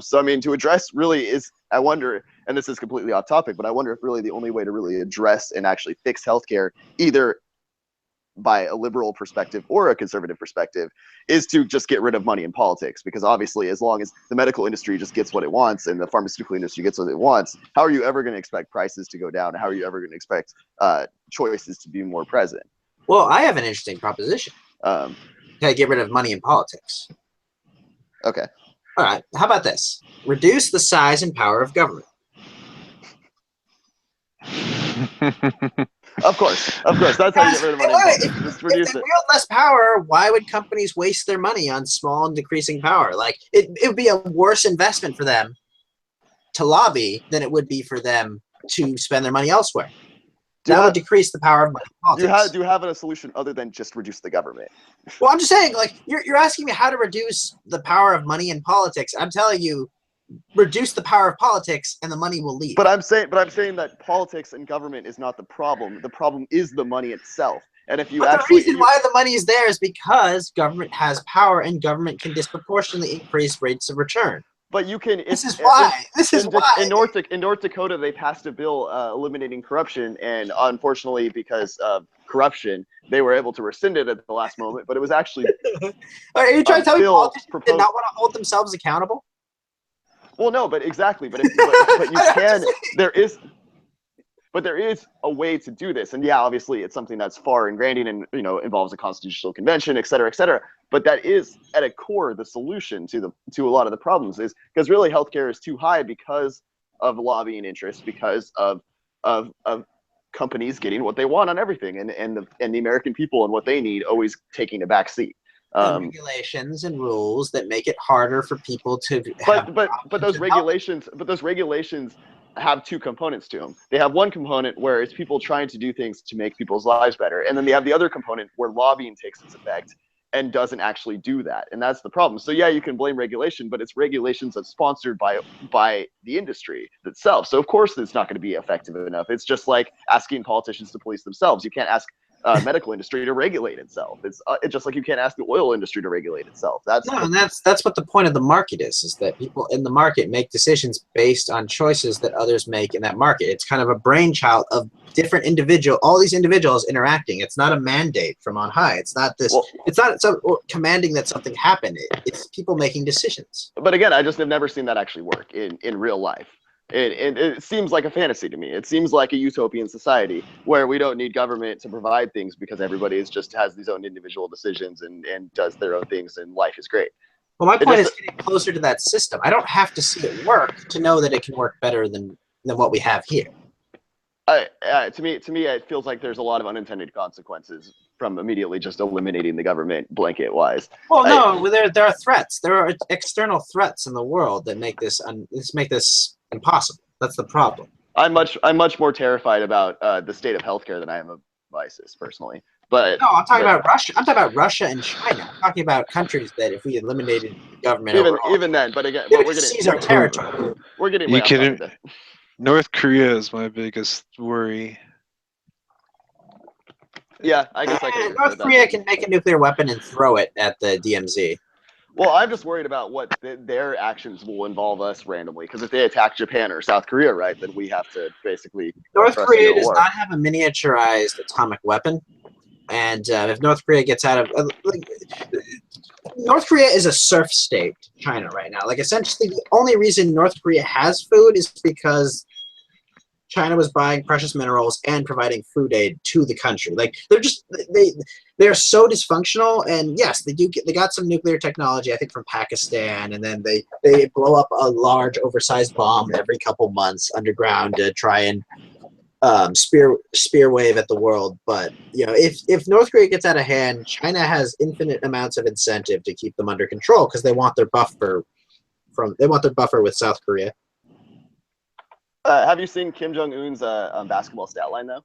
So I mean, to address really I wonder, and this is completely off topic, but I wonder if really the only way to really address and actually fix healthcare, either by a liberal perspective or a conservative perspective, is to just get rid of money in politics. Because obviously, as long as the medical industry just gets what it wants and the pharmaceutical industry gets what it wants, how are you ever going to expect prices to go down? How are you ever going to expect choices to be more present? Well, I have an interesting proposition. To get rid of money in politics. Okay. All right. How about this? Reduce the size and power of government. Of course. That's how you get rid of money in politics. Just reduce it. If they wield less power, why would companies waste their money on small and decreasing power? Like it would be a worse investment for them to lobby than it would be for them to spend their money elsewhere. That would decrease the power of money in politics. Do you have a solution other than just reduce the government? Well, I'm just saying, like, you're asking me how to reduce the power of money in politics. I'm telling you, reduce the power of politics and the money will leave. But I'm saying that politics and government is not the problem. The problem is the money itself. And if you the reason why the money is there is because government has power and government can disproportionately increase rates of return. But you can. This is why. In North Dakota, they passed a bill eliminating corruption, and unfortunately, because of corruption, they were able to rescind it at the last moment. But it was actually. Are you trying to tell me politicians did not want to hold themselves accountable? Well, no, but exactly. But you can. But there is a way to do this, and yeah, obviously it's something that's far ingrained and involves a constitutional convention, et cetera, et cetera. But that is at a core the solution to a lot of the problems, is because really healthcare is too high because of lobbying interests, because of companies getting what they want on everything, and the American people and what they need always taking a back seat. And regulations and rules that make it harder for people to have. But those regulations have two components to them. They have one component where it's people trying to do things to make people's lives better, and then they have the other component where lobbying takes its effect and doesn't actually do that, and that's the problem. So yeah, you can blame regulation, but it's regulations that's sponsored by the industry itself. So of course it's not going to be effective enough. It's just like asking politicians to police themselves. You can't ask medical industry to regulate itself. It's just like you can't ask the oil industry to regulate itself. That's what the point of the market is that people in the market make decisions based on choices that others make in that market. It's kind of a brainchild of all these individuals interacting. It's not a mandate from on high. It's not this. It's not commanding that something happen. It's people making decisions. But again, I just have never seen that actually work in real life. It seems like a fantasy to me. It seems like a utopian society where we don't need government to provide things because everybody just has these own individual decisions and does their own things, and life is great. Well, my point is getting closer to that system. I don't have to see it work to know that it can work better than what we have here. To me, it feels like there's a lot of unintended consequences from immediately just eliminating the government blanket wise. Well, no, there are threats. There are external threats in the world that make this impossible. That's the problem. I'm much more terrified about the state of healthcare than I am of ISIS personally. But no, I'm talking about Russia. I'm talking about Russia and China. I'm talking about countries that if we eliminated the government, even then. But again, we're going to seize our territory. We're getting way off topic there. North Korea is my biggest worry. Yeah, I guess I can. North Korea can make a nuclear weapon and throw it at the DMZ. Well, I'm just worried about what their actions will involve us randomly. Because if they attack Japan or South Korea, right, then we have to basically. North Korea does not have a miniaturized atomic weapon, and if North Korea gets out of North Korea is a surf state to China right now. Like essentially, the only reason North Korea has food is because China was buying precious minerals and providing food aid to the country. Like they're so dysfunctional. And yes, they got some nuclear technology, I think, from Pakistan, and then they blow up a large oversized bomb every couple months underground to try and spear wave at the world. But if North Korea gets out of hand, China has infinite amounts of incentive to keep them under control because they want their buffer with South Korea. Have you seen Kim Jong-un's basketball stat line though?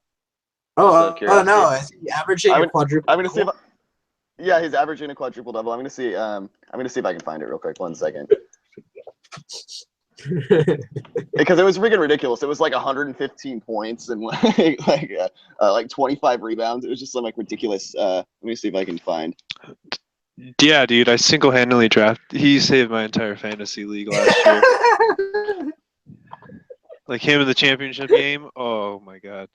Oh no! Is he averaging a quadruple? I'm gonna see. Yeah, he's averaging a quadruple double. I'm gonna see. I'm gonna see if I can find it real quick. 1 second. Because it was freaking ridiculous. It was like 115 points and like 25 rebounds. It was just some like ridiculous. Let me see if I can find. Yeah, dude, I single-handedly he saved my entire fantasy league last year. Like him in the championship game. Oh my god.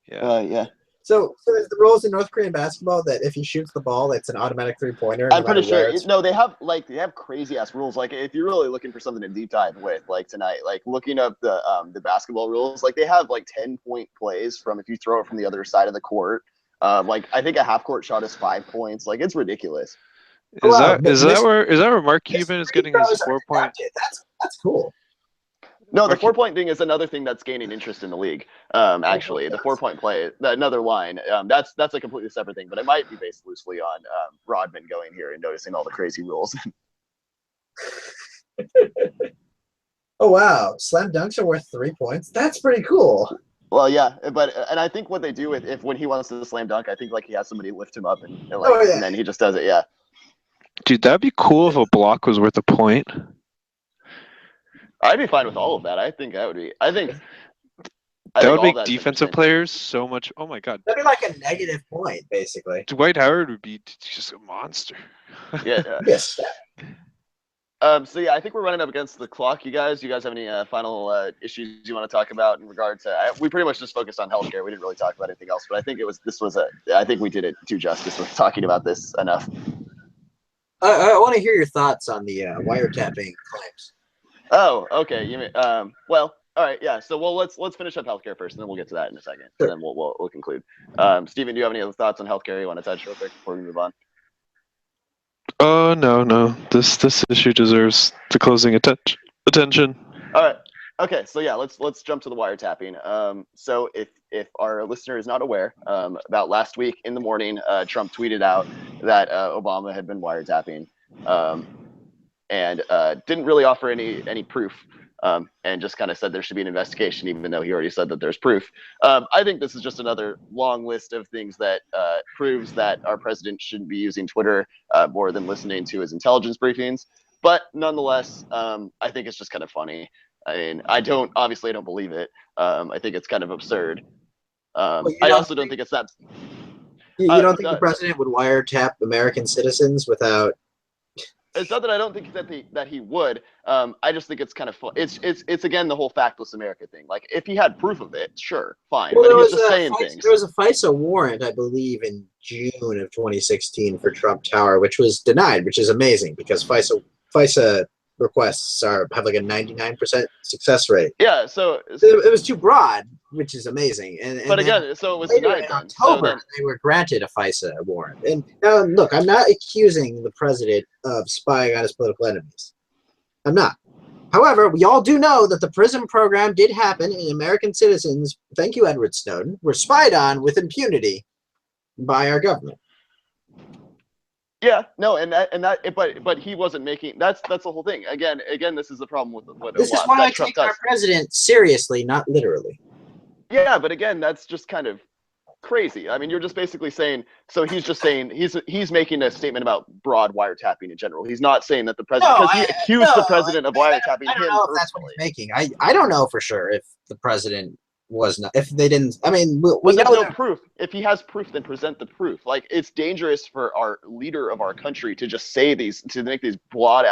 Yeah. Yeah. So is the rules in North Korean basketball that if he shoots the ball, it's an automatic 3-pointer? I'm pretty sure. No, they have crazy ass rules. Like if you're really looking for something to deep dive with, like tonight, like looking up the basketball rules, like they have like 10-point plays from if you throw it from the other side of the court. Like I think a half court shot is 5 points. Like it's ridiculous. Is that where Mark Cuban is getting his 4-point? That's cool. No, the 4-point thing is another thing that's gaining interest in the league. Actually, the 4-point play, another line, that's a completely separate thing, but it might be based loosely on Rodman going here and noticing all the crazy rules. Oh wow, slam dunks are worth 3 points. That's pretty cool. Well, yeah, and I think what they do when he wants to slam dunk, I think like he has somebody lift him up and then he just does it. Yeah. Dude, that'd be cool if a block was worth a point. I'd be fine with all of that. I think that would be. That would make defensive players so much. Oh my god. That'd be like a negative point, basically. Dwight Howard would be just a monster. Yeah. Yes. So yeah, I think we're running up against the clock. You guys have any final issues you want to talk about in regard to? We pretty much just focused on healthcare. We didn't really talk about anything else. But I think I think we did it to justice with talking about this enough. I want to hear your thoughts on the wiretapping claims. Oh, okay. You mean, well, All right, yeah. So let's finish up healthcare first, and then we'll get to that in a second, Sure. and then we'll conclude. Steven, do you have any other thoughts on healthcare you want to touch real quick before we move on? No. This issue deserves the closing attention. All right. Okay. So yeah, let's jump to the wiretapping. So if our listener is not aware, about last week in the morning, Trump tweeted out that Obama had been wiretapping, and didn't really offer any proof. And just kind of said there should be an investigation, even though he already said that there's proof. I think this is just another long list of things that proves that our president shouldn't be using Twitter more than listening to his intelligence briefings. But nonetheless, I think it's just kind of funny. I mean, I don't believe it. I think it's kind of absurd. I also don't think it's that. You don't think the president would wiretap American citizens without? It's not that I don't think that he would. I just think it's kind of fun. It's again the whole factless America thing. Like if he had proof of it, sure, fine. Well, but he's just saying things. There was a FISA warrant, I believe, in June of 2016 for Trump Tower, which was denied, which is amazing because FISA requests have like a 99% success rate. Yeah, so it was too broad, which is amazing. But again, so it was denied in then. October. They were granted a FISA warrant. And now, look, I'm not accusing the president of spying on his political enemies. I'm not. However, we all do know that the PRISM program did happen, and American citizens, thank you, Edward Snowden, were spied on with impunity by our government. Yeah, no, but he wasn't making. That's the whole thing. Again, this is the problem with what. This is why I take our president seriously, not literally. Yeah, but again, that's just kind of crazy. I mean, you're just basically saying. So he's just saying he's making a statement about broad wiretapping in general. He's not saying that the president, because he accused the president of wiretapping him. I don't know if that's what he's making. I don't know for sure if the president was not, if they didn't. I mean, we know no proof. If he has proof, then present the proof. Like it's dangerous for our leader of our country to just say to make these broad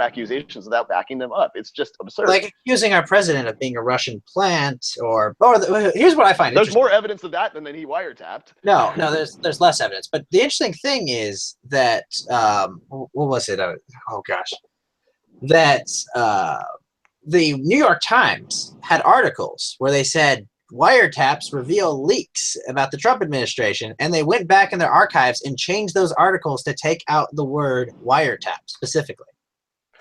accusations without backing them up. It's just absurd. Like accusing our president of being a Russian plant, or here's what I find. There's more evidence of that than he wiretapped. No, there's less evidence. But the interesting thing is that what was it? Oh gosh, that. The New York Times had articles where they said wiretaps reveal leaks about the Trump administration, and they went back in their archives and changed those articles to take out the word wiretap specifically.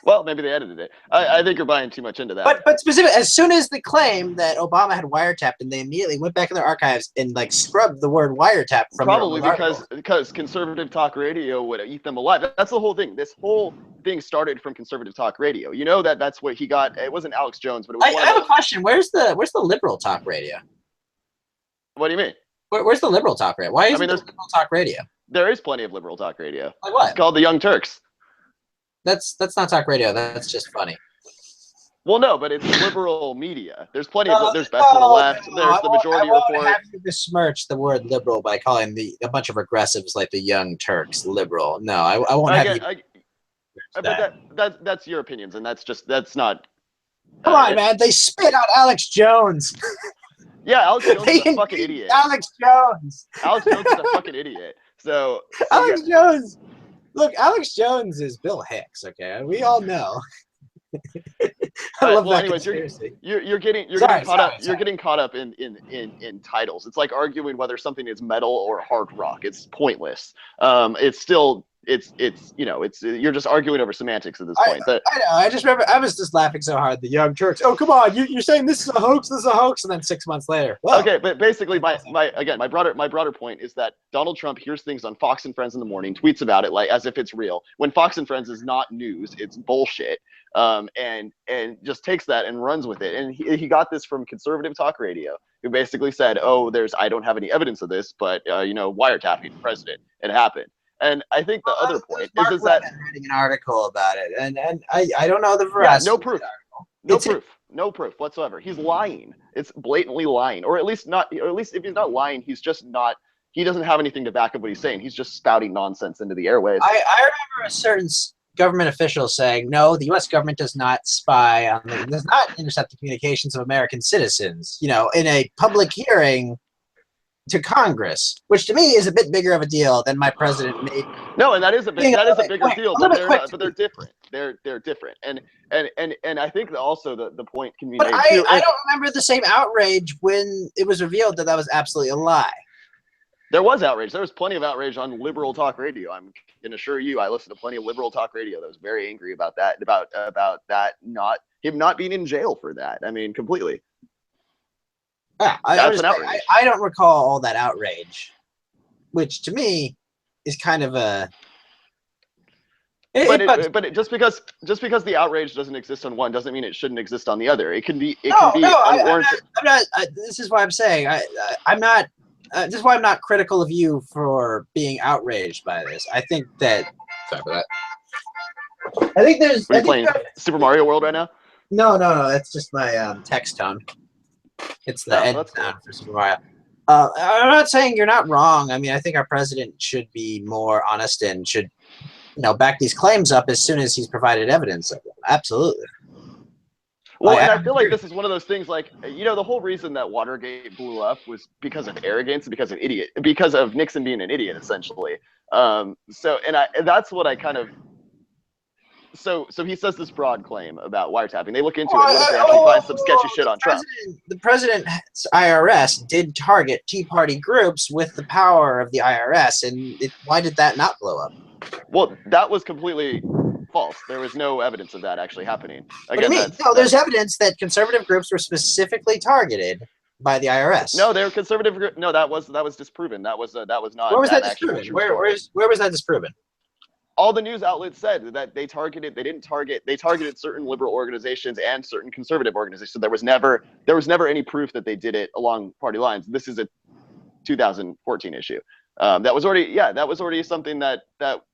Well, maybe they edited it. I think you're buying too much into that. But specifically, as soon as the claim that Obama had wiretapped, and they immediately went back in their archives and like scrubbed the word wiretap from probably because conservative talk radio would eat them alive. That's the whole thing. This whole thing started from conservative talk radio. You know that's what he got. It wasn't Alex Jones, but it was. I have a question. Where's the liberal talk radio? What do you mean? Where's the liberal talk radio? Why isn't there liberal talk radio? There is plenty of liberal talk radio. Like what? It's called the Young Turks. That's not talk radio. That's just funny. Well, no, but it's liberal media. There's plenty of there's Best on the Left. There's the Majority Report. I won't have you besmirch the word liberal by calling a bunch of progressives like the Young Turks liberal. No, I won't have you. But that's your opinions, and that's not. Come on, man! They spit out Alex Jones. Yeah, Alex Jones is a fucking idiot. Alex Jones. Alex Jones is a fucking idiot. So Alex Jones. Look, Alex Jones is Bill Hicks. Okay, we all know. I love that conspiracy. You're getting caught up in titles. It's like arguing whether something is metal or hard rock. It's pointless. It's still you're just arguing over semantics at this point. I know. I just remember I was just laughing so hard. The Young Turks. Oh, come on! You're saying this is a hoax. This is a hoax, and then 6 months later. Well, okay, but basically, my broader point is that Donald Trump hears things on Fox and Friends in the morning, tweets about it like as if it's real. When Fox and Friends is not news, it's bullshit. And just takes that and runs with it. And he got this from conservative talk radio, who basically said, "Oh, I don't have any evidence of this, but wiretapping the president. It happened." And I think the other point is that writing an article about it, and I don't know the veracity. Yeah, no proof. No proof whatsoever. He's lying. It's blatantly lying, or at least if he's not lying, he's just not. He doesn't have anything to back up what he's saying. He's just spouting nonsense into the airwaves. I remember a certain government official saying, "No, the U.S. government does not spy on does not intercept the communications of American citizens." In a public hearing. to Congress, which to me is a bit bigger of a deal than my president made. No, and that is a bigger wait, deal, a but little bit they're quick not, but they're different. They're different, and I think that also the point can be But made I too. don't remember the same outrage when it was revealed that that was absolutely a lie. There was outrage. There was plenty of outrage on liberal talk radio. I can assure you, I listened to plenty of liberal talk radio that was very angry about that, about that him not being in jail for that. I mean, completely. Yeah, That's an outrage. I don't recall all that outrage, which to me is kind of a. But just because the outrage doesn't exist on one doesn't mean it shouldn't exist on the other. It can be unwarranted. I'm not. This is why I'm saying I'm not. This is why I'm not critical of you for being outraged by this. I think that. Sorry for that. I think there's. Are you playing Super Mario World right now? No. That's just my text tone. It's the end sound for Super Mario. I'm not saying you're not wrong. I mean, I think our president should be more honest and should, back these claims up as soon as he's provided evidence of them. Absolutely. Well, and I feel like this is one of those things, like, the whole reason that Watergate blew up was because of arrogance, because of Nixon being an idiot, essentially. That's what I kind of. So he says this broad claim about wiretapping. They look into it. What if they actually find some sketchy shit on Trump? The president's IRS did target Tea Party groups with the power of the IRS, and why did that not blow up? Well, that was completely false. There was no evidence of that actually happening. Again, there's evidence that conservative groups were specifically targeted by the IRS. No, they were conservative. No, that was disproven. That was not. Where was that disproven? Where was that disproven? All the news outlets said that they targeted certain liberal organizations and certain conservative organizations. So there was never any proof that they did it along party lines. This is a 2014 issue. That was already something that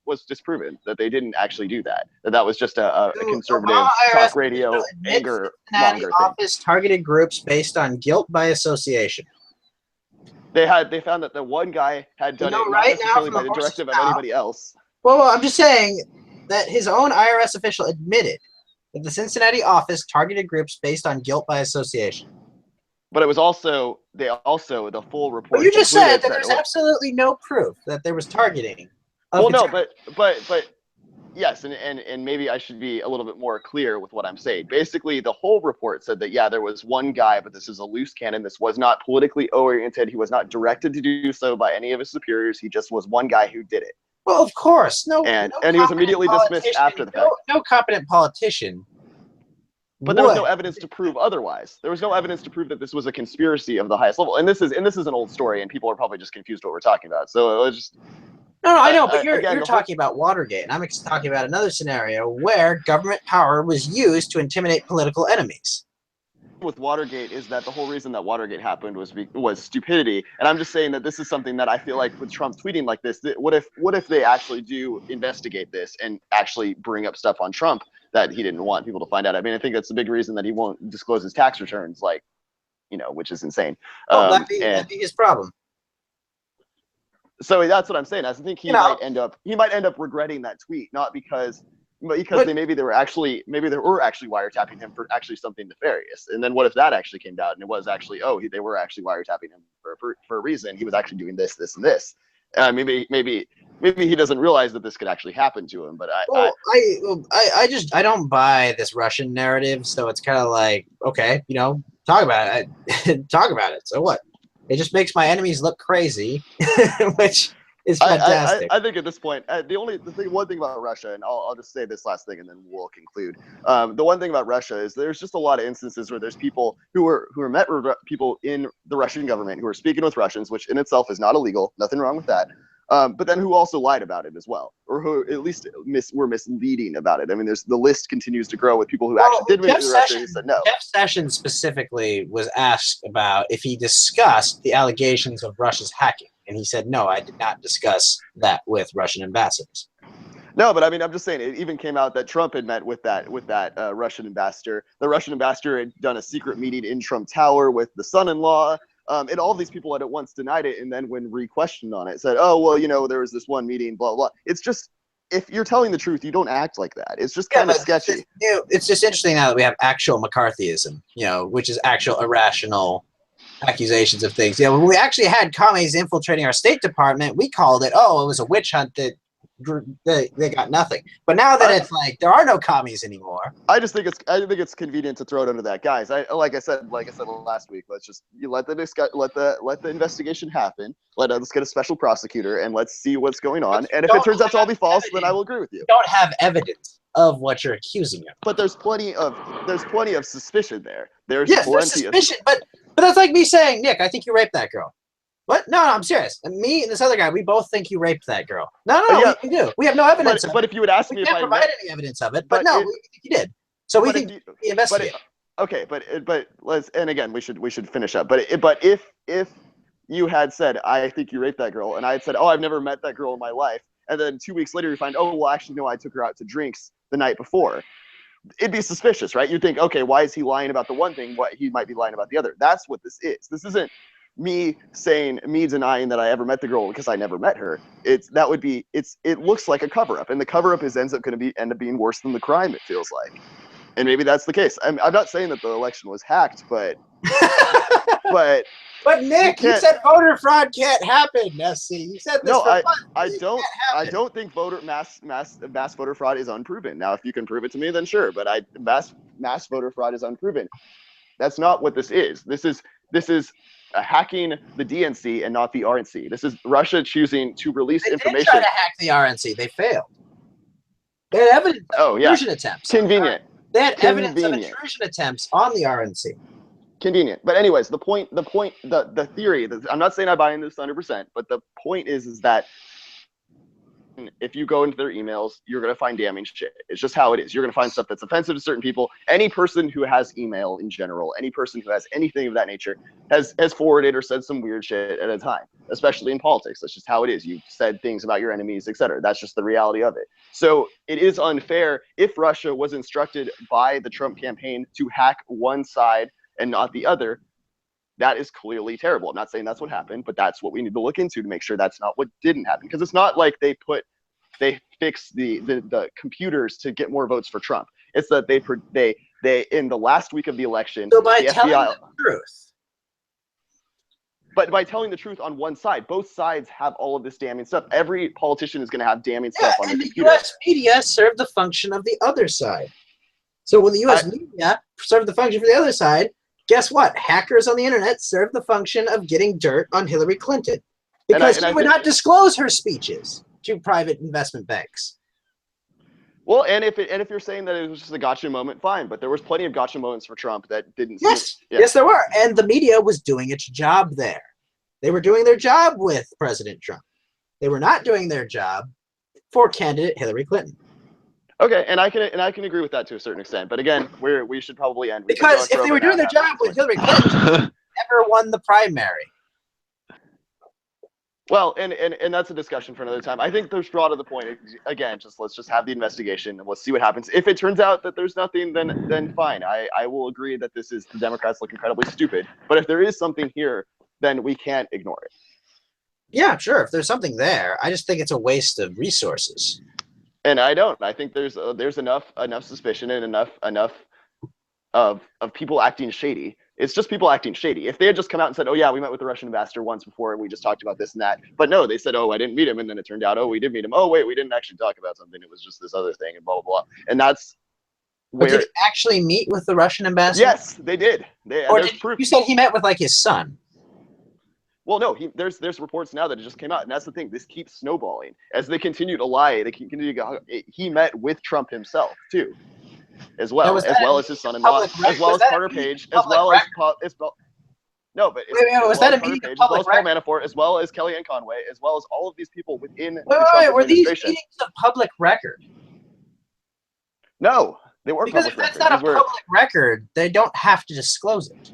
was disproven, that they didn't actually do that. That was just a conservative talk radio anger monger thing. Office targeted groups based on guilt by association. They found that the one guy had done it not necessarily by the directive of anybody else. Well, I'm just saying that his own IRS official admitted that the Cincinnati office targeted groups based on guilt by association. But it was also the full report. But you just said that there's absolutely no proof that there was targeting. Well, no, but yes, and maybe I should be a little bit more clear with what I'm saying. Basically, the whole report said that there was one guy, but this is a loose cannon. This was not politically oriented. He was not directed to do so by any of his superiors. He just was one guy who did it. Well, of course, and he was immediately dismissed after the fact. No competent politician. But there was no evidence to prove otherwise. There was no evidence to prove that this was a conspiracy of the highest level. And this is an old story, and people are probably just confused what we're talking about. So it was just. No, I know, but you're talking about Watergate, and I'm talking about another scenario where government power was used to intimidate political enemies. With Watergate is that the whole reason that Watergate happened was stupidity, and I'm just saying that this is something that I feel like with Trump tweeting like this, what if they actually do investigate this and actually bring up stuff on Trump that he didn't want people to find out? I mean, I think that's the big reason that he won't disclose his tax returns, which is insane. That'd be his problem. So that's what I'm saying. I think he might end up regretting that tweet, not because maybe they were actually wiretapping him for actually something nefarious. And then what if that actually came out and it was actually they were actually wiretapping him for a reason. He was actually doing this, this, and this. Maybe he doesn't realize that this could actually happen to him. But I don't buy this Russian narrative. So it's kind of like, okay, talk about it. Talk about it. So what? It just makes my enemies look crazy, which is fantastic. I think at this point, one thing about Russia, and I'll just say this last thing and then we'll conclude. The one thing about Russia is there's just a lot of instances where there's people who are met with people in the Russian government who are speaking with Russians, which in itself is not illegal, nothing wrong with that. But then who also lied about it as well, or who at least were misleading about it. I mean, the list continues to grow with people who actually did meet with Russia who said no. Jeff Sessions specifically was asked about if he discussed the allegations of Russia's hacking, and he said, no, I did not discuss that with Russian ambassadors. No, but I mean, I'm just saying, it even came out that Trump had met with that Russian ambassador. The Russian ambassador had done a secret meeting in Trump Tower with the son-in-law. And all these people had at once denied it, and then when re-questioned on it, said, "Oh, well, there was this one meeting, blah blah." It's just, if you're telling the truth, you don't act like that. It's just kind of sketchy. It's just interesting now that we have actual McCarthyism, which is actual irrational accusations of things. Yeah, when we actually had commies infiltrating our State Department, we called it, oh, it was a witch hunt that they got nothing. But now that it's like there are no commies anymore. I think it's convenient to throw it under that, guys. Like I said last week. Let's just let the investigation happen. Let's get a special prosecutor and let's see what's going on. And if it turns out to all be false, then I will agree with you. You don't have evidence of what you're accusing of. But there's plenty of suspicion there. There's suspicion, but that's like me saying, Nick, I think you raped that girl. What? No, I'm serious. And me and this other guy, we both think you raped that girl. No, yeah, we do. We have no evidence. But if you would ask me if I provide any evidence of it, but no, we think you did. So we think we investigate. Okay, but let's. And again, we should finish up. But if you had said, I think you raped that girl, and I had said, oh, I've never met that girl in my life, and then 2 weeks later you find, oh, well, actually, no, I took her out to drinks the night before. It'd be suspicious, right? You'd think, okay, why is he lying about the one thing? What he might be lying about the other. That's what this is. This isn't me denying that I ever met the girl because I never met her. It looks like a cover-up, and the cover-up ends up being worse than the crime, it feels like. And maybe that's the case. I'm not saying that the election was hacked, but But Nick, you said voter fraud can't happen, SC. You said this. No, I don't think mass voter fraud is unproven. Now, if you can prove it to me, then sure. But mass voter fraud is unproven. That's not what this is. This is hacking the DNC and not the RNC. This is Russia choosing to release information. They tried to hack the RNC. They failed. They had evidence of intrusion attempts. Convenient. They had evidence of intrusion attempts on the RNC. Convenient. But anyways, the theory, I'm not saying I buy into this 100%, but the point is that if you go into their emails, you're going to find damning shit. It's just how it is. You're going to find stuff that's offensive to certain people. Any person who has email in general, any person who has anything of that nature has forwarded or said some weird shit at a time, especially in politics. That's just how it is. You've said things about your enemies, etc. That's just the reality of it. So it is unfair if Russia was instructed by the Trump campaign to hack one side and not the other. That is clearly terrible. I'm not saying that's what happened, but that's what we need to look into to make sure that's not what didn't happen. Because it's not like they fixed the computers to get more votes for Trump. It's that they in the last week of the election, so by the telling FBI, the truth. But by telling the truth on one side, both sides have all of this damning stuff. Every politician is going to have damning stuff on their computer. The U.S. media served the function of the other side. So when the U.S. media served the function for the other side, guess what? Hackers on the internet serve the function of getting dirt on Hillary Clinton because she would not disclose her speeches to private investment banks. Well, and if you're saying that it was just a gotcha moment, fine. But there was plenty of gotcha moments for Trump that didn't. Yes, there were, and the media was doing its job there. They were doing their job with President Trump. They were not doing their job for candidate Hillary Clinton. Okay, and I can agree with that to a certain extent. But again, we should probably end. Because if they were doing their job with Hillary Clinton, never won the primary. Well, and that's a discussion for another time. I think there's draw to the point. Again, let's just have the investigation and let's see what happens. If it turns out that there's nothing, then fine. I will agree that the Democrats look incredibly stupid. But if there is something here, then we can't ignore it. Yeah, sure. If there's something there, I just think it's a waste of resources. And I don't. I think there's enough suspicion and enough of people acting shady. It's just people acting shady. If they had just come out and said, "Oh yeah, we met with the Russian ambassador once before, and we just talked about this and that," but no, they said, "Oh, I didn't meet him," and then it turned out, "Oh, we did meet him. Oh, wait, we didn't actually talk about something. It was just this other thing," and blah blah blah. And that's where. But did he actually meet with the Russian ambassador? Yes, they did. You said he met with like his son. Well, no, there's reports now that it just came out, and that's the thing. This keeps snowballing as they continue to lie. They continue to he met with Trump himself too, as well as his son-in-law, as well as Carter Page, as well as no, but was that a meeting of public record? As well as Paul Manafort, as well as Kellyanne Conway, as well as all of these people within the Trump administration. Were these meetings of public record? No, they weren't. Because if that's not a public record, they don't have to disclose it.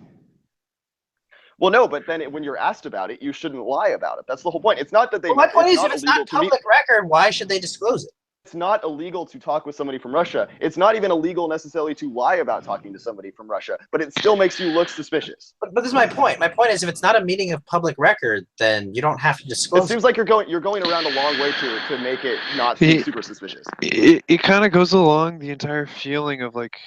Well, no, but then when you're asked about it, you shouldn't lie about it. That's the whole point. It's not that they. Well, my point is, if it's not public record, why should they disclose it? It's not illegal to talk with somebody from Russia. It's not even illegal necessarily to lie about talking to somebody from Russia, but it still makes you look suspicious. But this is my point. My point is, if it's not a meeting of public record, then you don't have to disclose. It seems like you're going around a long way to make it not seem super suspicious. It kind of goes along the entire feeling of like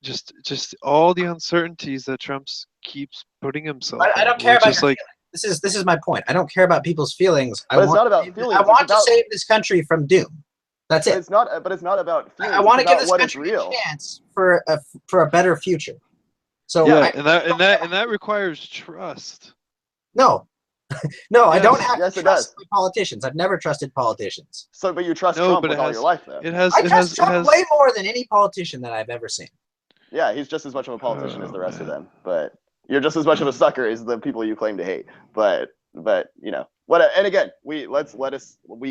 just all the uncertainties that Trump keeps putting himself I in. don't care We're about just your like, feelings. This is my point. I don't care about people's feelings. But it's not about feelings. I It's want to about. save this country from doom. That's But it. it's not. But it's not about feelings. I want to It's give about this what is country real. a chance for a better future. So yeah, I and that requires trust. no, no, I don't Yes. have Yes, to it trust does. politicians. I've never trusted politicians. So, but you trust No, Trump but with all your life, though. I trust Trump way more than any politician that I've ever seen. Yeah, he's just as much of a politician as the rest of man. them. But you're just as much of a sucker as the people you claim to hate. But you know what? And again, we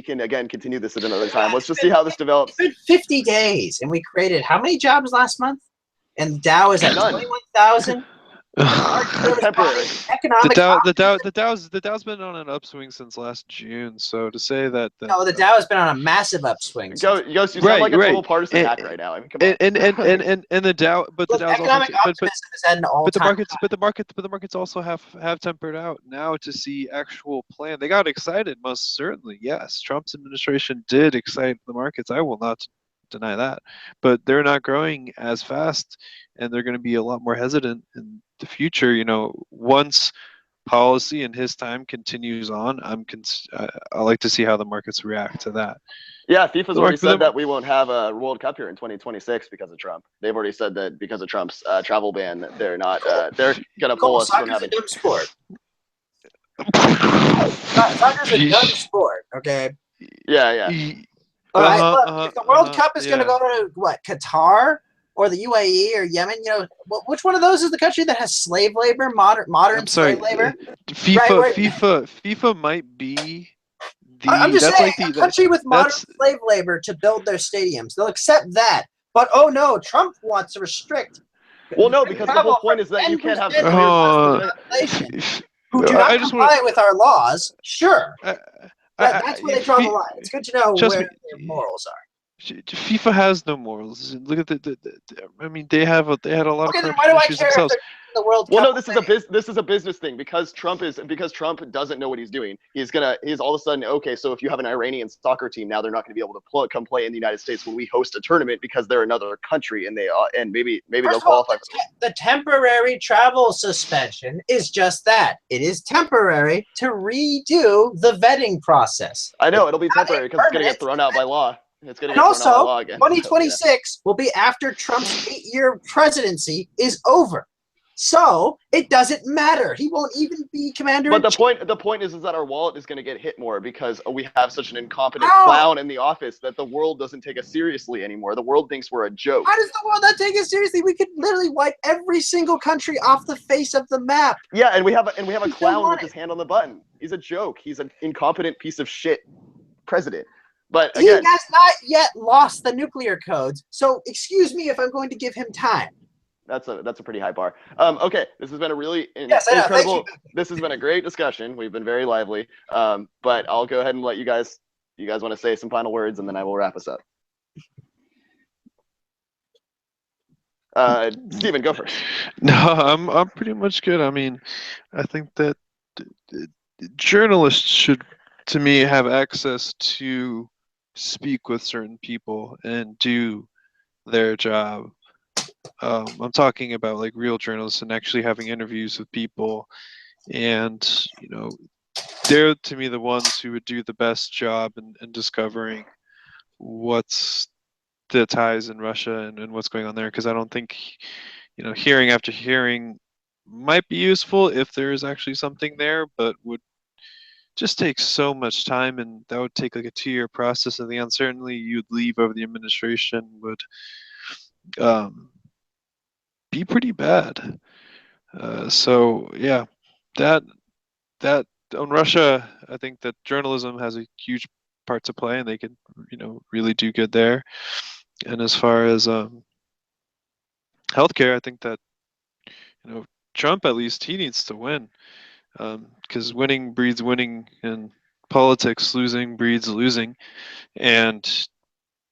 can again continue this at another time. Let's just see how this develops. It's been 50 days, and we created how many jobs last month? And Dow is at None. 21,000. Temporary. Economic the Dow's been on an upswing since last June. So to say that no, the Dow has been on a massive upswing. Ghost, you sound like a total partisan and, hack right now. I mean, come on. and the Dow, but Look, the Dow's economic also optimism is at an all-time the markets also have tempered out now to see actual plan. They got excited, most certainly. Yes, Trump's administration did excite the markets. I will not deny that, but they're not growing as fast, and they're going to be a lot more hesitant in the future. You know, once policy in his time continues on, I like to see how the markets react to that. Yeah, FIFA's already said that we won't have a World Cup here in 2026 because of Trump. They've already said that because of Trump's travel ban, they're not. They're gonna pull us from having. Soccer's a dumb sport. Soccer's a dumb sport. Okay. Yeah. All right. Look, if the World Cup is going to go to what, Qatar or the UAE or Yemen, you know, which one of those is the country that has slave labor, modern slave labor? FIFA might be. I'm just saying, a country with modern slave labor to build their stadiums, they'll accept that. But oh no, Trump wants to restrict. Well, no, because the whole point is that you can't have who do not comply with our laws. Sure, that's where they draw the line. It's good to know where their morals are. FIFA has no morals. Look at I mean, they had a lot of why do I issues care themselves. The World Cup. Well, no, this is a business thing because Trump doesn't know what he's doing. He's all of a sudden, okay, so if you have an Iranian soccer team now, they're not going to be able to come play in the United States when we host a tournament because they're another country and maybe they'll qualify. The temporary travel suspension is just that. It is temporary to redo the vetting process. I know it'll be temporary because it's going to get thrown out by law. It's going to get thrown out by law again. 2026 will be after Trump's 8-year presidency is over. So it doesn't matter. He won't even be commander. But the point is that our wallet is going to get hit more because we have such an incompetent clown in the office that the world doesn't take us seriously anymore. The world thinks we're a joke. How does the world not take us seriously? We could literally wipe every single country off the face of the map. Yeah, and we have a clown with his hand on the button. He's a joke. He's an incompetent piece of shit president. But again, he has not yet lost the nuclear codes. So excuse me if I'm going to give him time. That's a pretty high bar. Okay, this has been a really incredible. This has been a great discussion. We've been very lively. But I'll go ahead and let you guys want to say some final words, and then I will wrap us up. Steven, go first. No, I'm pretty much good. I mean, I think that journalists should, to me, have access to speak with certain people and do their job. I'm talking about like real journalists and actually having interviews with people, and you know, they're to me the ones who would do the best job in discovering what's the ties in Russia and what's going on there, because I don't think, you know, hearing after hearing might be useful if there is actually something there, but would just take so much time, and that would take like a 2-year process, and the uncertainty you'd leave over the administration would be pretty bad. So yeah, that on Russia, I think that journalism has a huge part to play, and they could, you know, really do good there. And as far as healthcare, I think that, you know, Trump, at least, he needs to win, because winning breeds winning in politics, losing breeds losing, and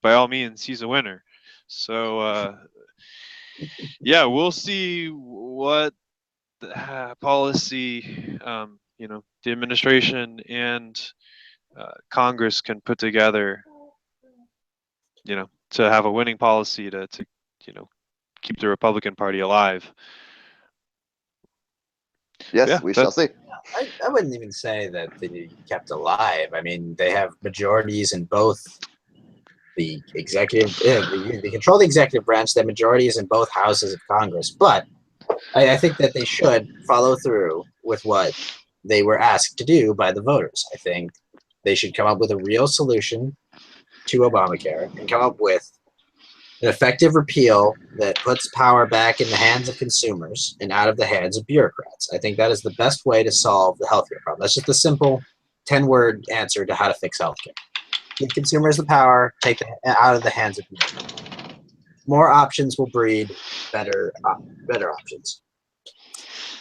by all means, he's a winner. So yeah, we'll see what policy, you know, the administration and Congress can put together, you know, to have a winning policy to you know, keep the Republican Party alive. Yes, Yeah, we shall see. I wouldn't even say that they need to be kept alive. I mean, they have majorities in both the executive, they control the executive branch, they have majorities in both houses of Congress. But I think that they should follow through with what they were asked to do by the voters. I think they should come up with a real solution to Obamacare and come up with an effective repeal that puts power back in the hands of consumers and out of the hands of bureaucrats. I think that is the best way to solve the healthcare problem. That's just a simple 10-word answer to how to fix healthcare. Give consumers the power, take it out of the hands of bureaucrats. More options will breed better options.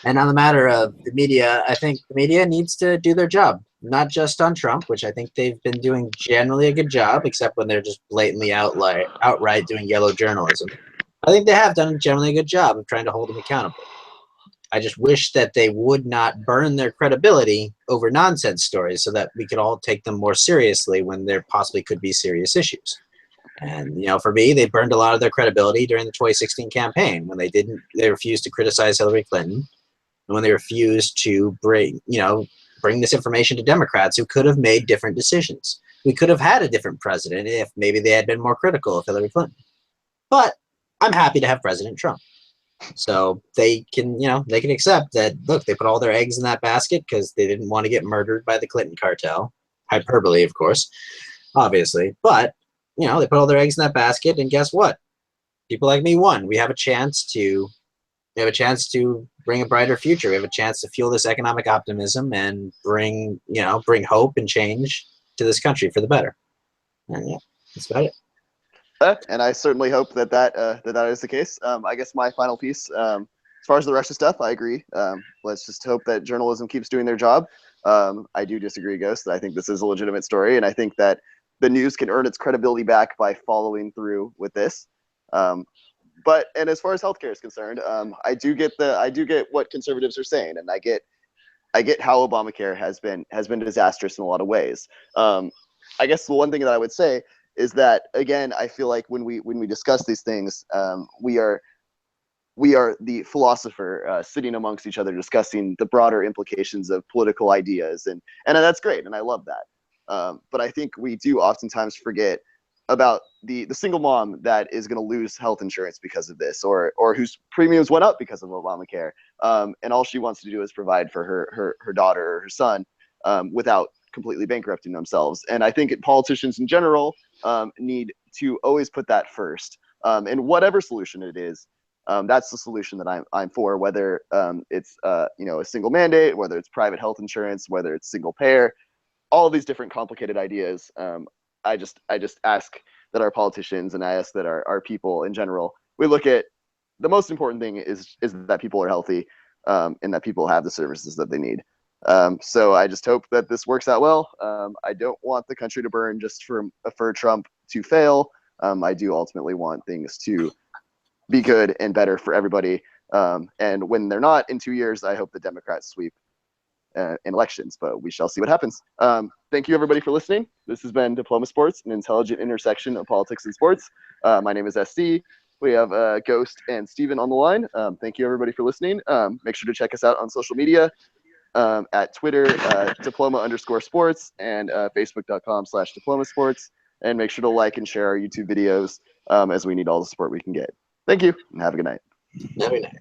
And on the matter of the media, I think the media needs to do their job, not just on Trump, which I think they've been doing generally a good job, except when they're just blatantly outright doing yellow journalism. I think they have done generally a good job of trying to hold him accountable. I just wish that they would not burn their credibility over nonsense stories so that we could all take them more seriously when there possibly could be serious issues. And, for me, they burned a lot of their credibility during the 2016 campaign when they refused to criticize Hillary Clinton, and when they refused to bring this information to Democrats who could have made different decisions. We could have had a different president if maybe they had been more critical of Hillary Clinton. But I'm happy to have President Trump. So they can accept that, look, they put all their eggs in that basket because they didn't want to get murdered by the Clinton cartel. Hyperbole, of course, obviously. But, they put all their eggs in that basket, and guess what? People like me won. We have a chance to bring a brighter future. We have a chance to fuel this economic optimism and bring hope and change to this country for the better. And yeah, that's about it. And I certainly hope that is the case. I guess my final piece, as far as the Russia stuff, I agree. Let's just hope that journalism keeps doing their job. I do disagree, Ghost. I think this is a legitimate story, and I think that the news can earn its credibility back by following through with this. But as far as healthcare is concerned, I do get what conservatives are saying, and I get how Obamacare has been disastrous in a lot of ways. I guess the one thing that I would say is that, again, I feel like when we discuss these things, we are the philosopher sitting amongst each other discussing the broader implications of political ideas, and that's great, and I love that. But I think we do oftentimes forget about the single mom that is going to lose health insurance because of this, or whose premiums went up because of Obamacare, and all she wants to do is provide for her daughter or her son without completely bankrupting themselves. And I think politicians in general need to always put that first. And whatever solution it is, that's the solution that I'm for. Whether it's a single mandate, whether it's private health insurance, whether it's single payer, all of these different complicated ideas. I just ask that our politicians, and I ask that our people in general, we look at the most important thing is that people are healthy, and that people have the services that they need. So I just hope that this works out well. I don't want the country to burn just for Trump to fail. I do ultimately want things to be good and better for everybody. And when they're not in 2 years, I hope the Democrats sweep in elections, but we shall see what happens. Thank you, everybody, for listening. This has been Diploma Sports, an intelligent intersection of politics and sports. My name is SC. We have Ghost and Steven on the line. Thank you, everybody, for listening. Make sure to check us out on social media at Twitter, diploma_sports, and facebook.com/diplomasports. And make sure to like and share our YouTube videos as we need all the support we can get. Thank you, and have a good night. Have a good night.